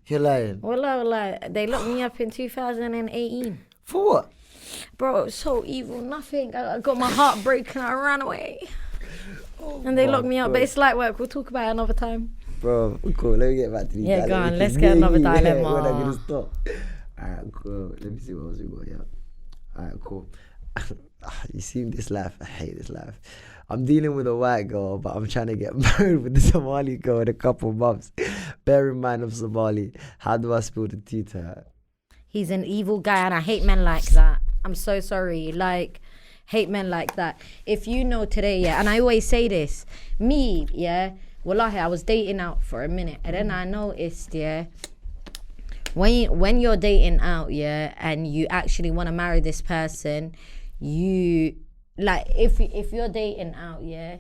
You're lying. Wallah, they locked me up in 2018. For what? Bro, it was so evil. Nothing. I got my heart broken. I ran away. And they locked me up. But it's light work. We'll talk about it another time. Bro, cool. Let me get back to these. Yeah, dilemmas. go on, We let's can get another nearly there dilemma. When I'm gonna stop. Alright, cool. Let me see what else we got. Yeah. Alright, cool. You see this life? I hate this life. I'm dealing with a white girl, but I'm trying to get married with the Somali girl in a couple months. Bear in mind, I'm Somali. How do I spill the tea to her? He's an evil guy and I hate men like that. I'm so sorry. Like, hate men like that. If you know today, yeah, and I always say this, me, yeah, wallahi, I was dating out for a minute and then I noticed, yeah, when you're dating out, yeah, and you actually want to marry this person, you, like, if you're dating out, yeah,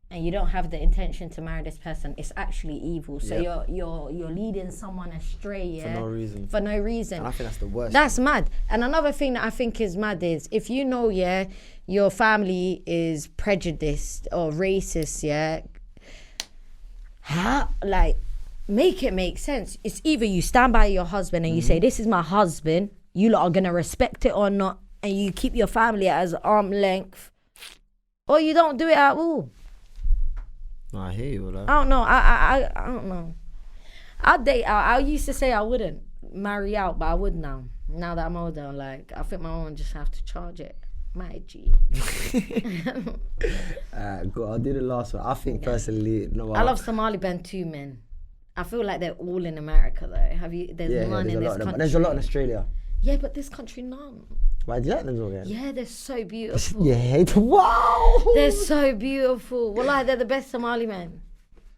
and you don't have the intention to marry this person, it's actually evil. So you're leading someone astray, yeah, For no reason. For no reason. And I think that's the worst. That's mad. And another thing that I think is mad is if you know, yeah, your family is prejudiced or racist, yeah, how, like, make it make sense. It's either you stand by your husband and you say, this is my husband, you lot are gonna respect it or not, and you keep your family as arm length, or you don't do it at all. No, I hear you. Like. I don't know. I don't know. I'll date out. I used to say I wouldn't marry out, but I would now. Now that I'm older, like, I think my mom just have to charge it. My G. Go. I'll do the last one. I think personally, no. I love Somali Bantu men. I feel like they're all in America though. Have you? There's none in this country. There's a lot in Australia. Yeah, but this country none. Why do you like them so good? Yeah, they're so beautiful. Yeah. Wow. They're so beautiful. Well, they're the best Somali men.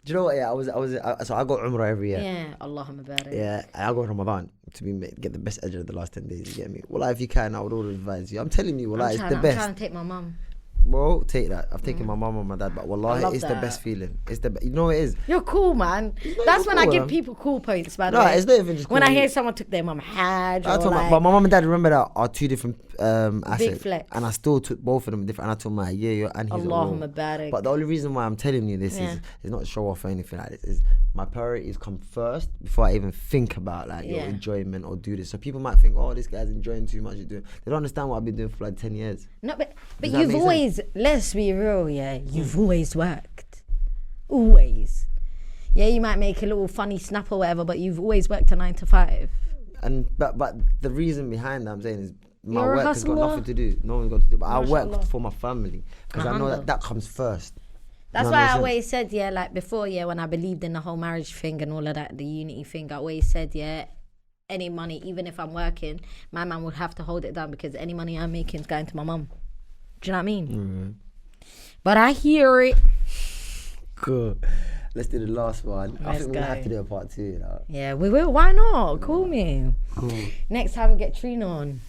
Do you know what? Yeah, so I got Umrah every year. Yeah, Allahumma barik. Yeah, I go Ramadan to get the best ajr of the last 10 days. You get me? Well, if you can, I would all advise you. I'm telling you, it's the best. I'm trying to take my mum. Bro, take that. I've taken my mum and my dad, but wallahi, it's the best feeling. It's the you know what it is. You're cool, man. That's when I give people cool points, by the way. No, it's not even just cool. When I hear someone took their mum Hajj, but my mum and dad, remember that, are two different assets. Big flex. And I still took both of them different. And I told my and he's Allahumma barik. But the only reason why I'm telling you this is not to show off or anything like this. Is my priorities come first before I even think about like your enjoyment or do this. So people might think, oh, this guy's enjoying too much. They don't understand what I've been doing for like 10 years. No, but you've always, let's be real, you've always worked. Always. Yeah, you might make a little funny snap or whatever, but you've always worked a 9 to 5. And but the reason behind that I'm saying is my You're a work has got hustler. nothing to do. No one's got to do. But I Mashallah. work for my family because I know that comes first. That's Does that why make I sense? always said, like before, when I believed in the whole marriage thing and all of that, the unity thing, I always said, any money, even if I'm working, my man would have to hold it down because any money I'm making is going to my mum. Do you know what I mean? Mm-hmm. But I hear it. Cool. Let's do the last one. I Let's think we'll go. have to do a part 2, you know. Yeah, we will. Why not? Call me. Cool. Next time we get Trina on.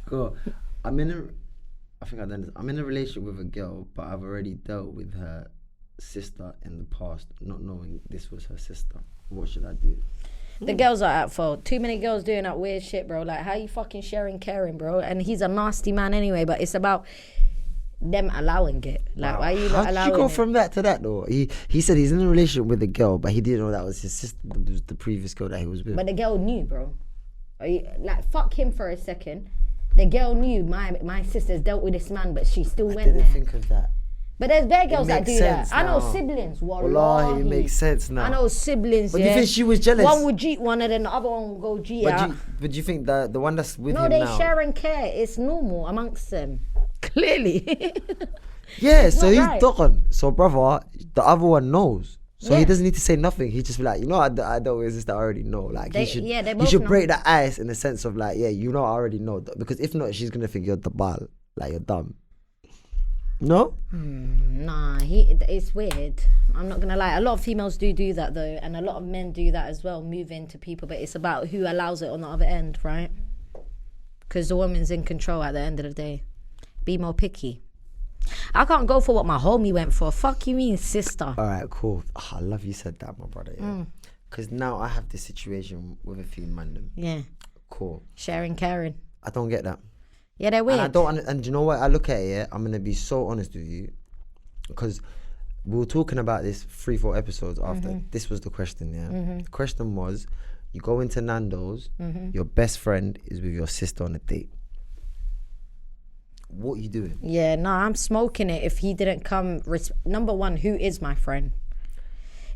Cool. I'm in a relationship with a girl, but I've already dealt with her sister in the past, not knowing this was her sister. What should I do? The girls are at fault. Too many girls doing that weird shit, bro. Like, how you fucking sharing, caring, bro? And he's a nasty man anyway, but it's about them allowing it. Like, why are you How not allowing did you go it? from that to that though? He said he's in a relationship with a girl, but he didn't know that was his sister. It was the previous girl that he was with. But the girl knew, bro. Like, fuck him for a second. The girl knew my sister's dealt with this man, but she still I went didn't there. think of that. But there's bare girls that makes do that. sense I know now. siblings. Wallahi, it makes sense now. I know siblings. But do you think she was jealous? One would cheat one, and then the other one would go cheat out. But do you think that the one that's with No, him they now? share and care. It's normal amongst them. Clearly. Yeah, so not he's right. done. So brother, the other one knows. So he Yeah. doesn't need to say nothing. He just be like, I don't resist. I already know. Like They he both should know. break the ice in the sense of like, I already know. Because if not, she's gonna think you're the ball, like you're dumb. No. Nah, it's weird. I'm not gonna lie. A lot of females do that though, and a lot of men do that as well. Move into people, but it's about who allows it on the other end, right? Because the woman's in control at the end of the day. Be more picky. I can't go for what my homie went for. Fuck you mean, sister? All right, cool. Oh, I love you said that, my brother. Yeah. Because now I have this situation with a few mandem. Yeah, Cool. sharing, caring. I don't get that. Yeah, they're weird. And I don't. And you know what? I look at it. Yeah, I'm gonna be so honest with you, because we were talking about this 3-4 episodes after. This was the question. Yeah, the question was, you go into Nando's, your best friend is with your sister on a date. What are you doing? Yeah, no, I'm smoking it. If he didn't come, number one, who is my friend?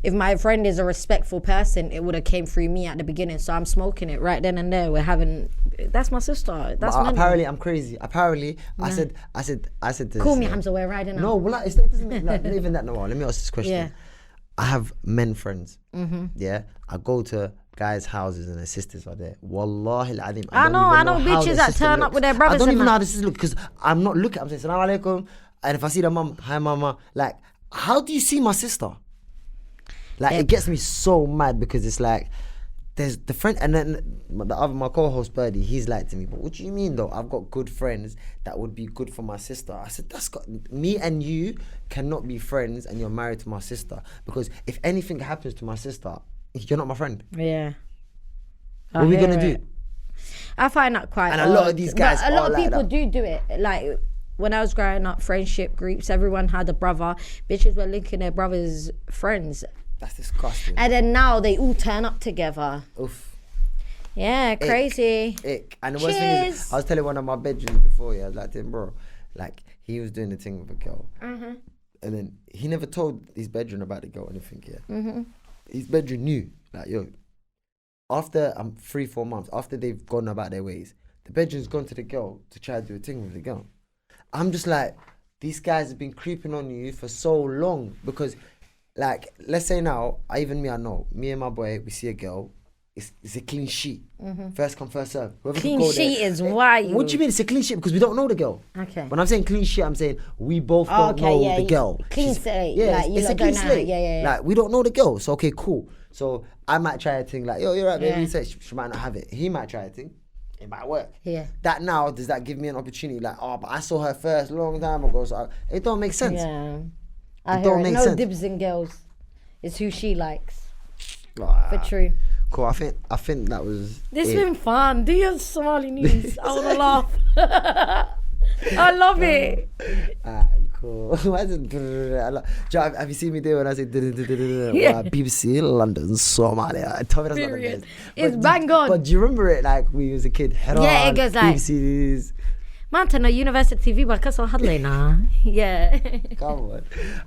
If my friend is a respectful person, it would have came through me at the beginning. So I'm smoking it right then and there. That's my sister. That's my. Apparently, I'm crazy. Apparently, I said this. Call me Hamza. We're riding out. No, well, it doesn't make not even that. No, let me ask this question. Yeah. I have men friends. Yeah, I go to guys' houses and their sisters are there. Wallahi al-Azim, I know how bitches their that sister turn up looks. with their brothers I don't and even know that. how the sisters look because I'm not looking. I'm saying Assalamu alaikum, and if I see the mum, hi mama. Like, how do you see my sister? Like, it gets me so mad because it's like, there's the friend, and then my co-host Birdie, he's like to me, but what do you mean though? I've got good friends that would be good for my sister. I said, me and you cannot be friends and you're married to my sister, because if anything happens to my sister, you're not my friend. Yeah. What are we gonna do? I find that quite And a lot odd. of these guys But a lot are of like people that. do it. Like, when I was growing up, friendship groups, everyone had a brother. Bitches were linking their brothers' friends. That's disgusting. And then now they all turn up together. Oof. Yeah, crazy. Ick. And the worst thing is, I was telling one of my bedrooms before, I was like, bro, like, he was doing the thing with a girl. And then he never told his bedroom about the girl or anything, His bedroom knew, like, yo, after 3-4 months, after they've gone about their ways, the bedroom's gone to the girl to try to do a thing with the girl. I'm just like, these guys have been creeping on you for so long because, like, let's say now, I know, me and my boy, we see a girl, it's a clean sheet. First come, first serve. Clean sheet is wild. What do you mean it's a clean sheet? Because we don't know the girl. Okay. When I'm saying clean sheet, I'm saying we both don't know the girl. Clean slate. Yeah, like, it's a clean slate. Yeah. Like, we don't know the girl. So, okay, cool. So, I might try a thing like, yo, you're right, baby. She might not have it. He might try a thing. It might work. Yeah. That now, does that give me an opportunity? Like, oh, but I saw her first a long time ago. So, it don't make sense. Yeah. I It hear don't it. make No sense. dibs in girls. It's who she likes. Ah, For true. Cool. I think that was. This has it. been fun. Do your Somali news. I want to laugh. I love it. Cool. Have you seen me do when I say BBC London, Somalia? Tell me that's Period. not It's bang on. But do you remember it like we was a kid? Yeah, it goes like- BBC News. Mantana University TV Bakasa Hadlena. Yeah. Come on.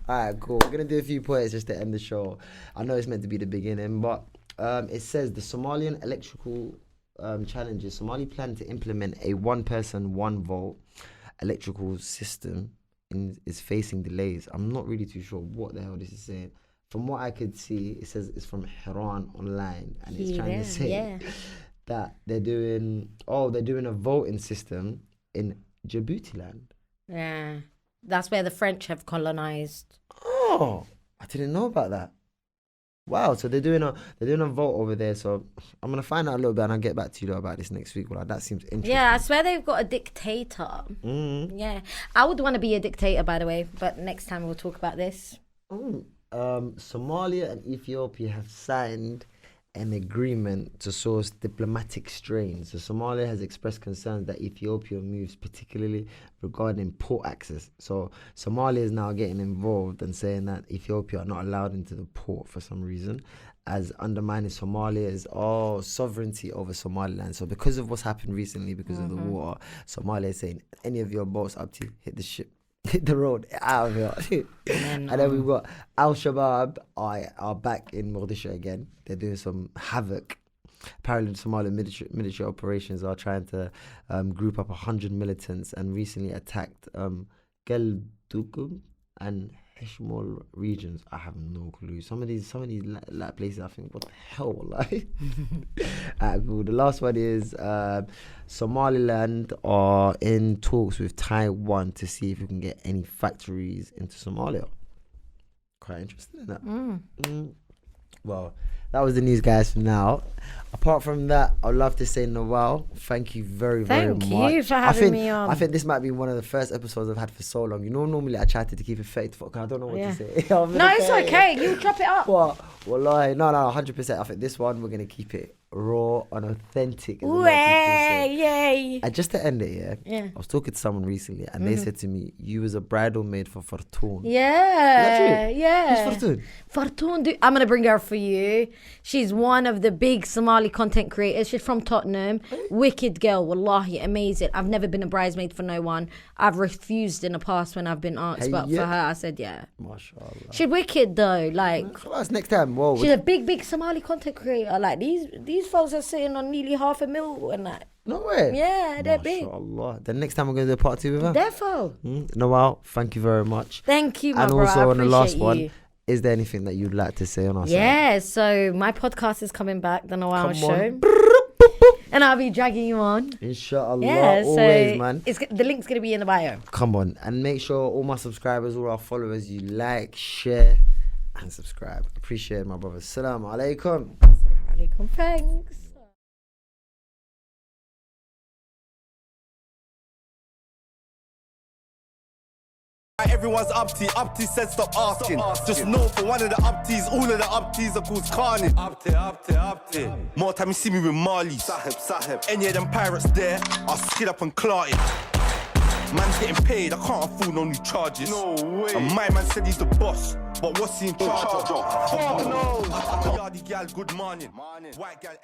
Alright, cool. We're gonna do a few points just to end the show. I know it's meant to be the beginning, but it says the Somalian electrical challenges. Somali plan to implement a one-person, one-vote electrical system is facing delays. I'm not really too sure what the hell this is saying. From what I could see, it says it's from Hiran Online, and it's trying to say that they're doing a voting system in Djibouti land. Yeah. That's where the French have colonized. Oh, I didn't know about that. Wow, so they're doing a vote over there. So I'm gonna find out a little bit and I'll get back to you about this next week. Well, that seems interesting. Yeah, I swear they've got a dictator. Yeah, I would want to be a dictator, by the way. But next time we'll talk about this. Somalia and Ethiopia have signed an agreement to source diplomatic strains. So Somalia has expressed concerns that Ethiopia moves, particularly regarding port access. So Somalia is now getting involved and saying that Ethiopia are not allowed into the port for some reason, as undermining Somalia's sovereignty over Somaliland. So because of what's happened recently, because of the war, Somalia is saying, any of your boats, Abti, hit the ship. Hit the road, out of here. And then we've got Al-Shabaab are back in Mogadishu again. They're doing some havoc. Apparently the Somali military operations are trying to group up 100 militants and recently attacked Galdukum and Hishmol regions. I have no clue. Some of these places, I think, what the hell, like? Cool. The last one is Somaliland are in talks with Taiwan to see if we can get any factories into Somalia. Quite interested in that. Well, that was the news, guys, for now. Apart from that, I'd love to say, Nawal, thank you very much. Thank you for having me on. I think this might be one of the first episodes I've had for so long. You know, normally I try to keep it fake. I don't know what to say. No, it's okay. You chop it up. What? Wallahi, no, 100%. I think this one, we're going to keep it raw and authentic. Yay. And just to end it, I was talking to someone recently and they said to me, you was a bridal maid for Fortune. Yeah. Who's Fortune? Fortune, dude, I'm going to bring her for you. She's one of the big Somali content creators. She's from Tottenham. Wicked girl, wallahi, amazing. I've never been a bridesmaid for no one. I've refused in the past when I've been asked, but for her, I said, yeah. MashaAllah. She's wicked though, like. That's next time. Whoa. She's a big Somali content creator. Like, these folks are sitting on nearly $500,000 and that. No way. Yeah, they're big. MashaAllah. Then next time we're going to do a part 2 with her. Therefore. Nawal, thank you very much. Thank you, my and bro. also I on the last appreciate one, you. is there anything that you'd like to say on our side? Yeah, so my podcast is coming back, the Nawal Show. And I'll be dragging you on. Inshallah, Yeah, always, so man. the link's going to be in the bio. Come on. And make sure all my subscribers, all our followers, you like, share, and subscribe. Appreciate it, my brothers. Assalamu alaikum. Alaikum, thanks. Everyone's Abti said stop asking. Just know for one of the Abtis, all of the Abtis are called Carnage. Abti. More time you see me with Mali. Sahib. Any of them pirates there, I'll skid up and clot it. Man's getting paid, I can't afford no new charges. No way. And my man said he's the boss, but what's he in charge of? Fuck no. Yardy gal, good morning. White gal,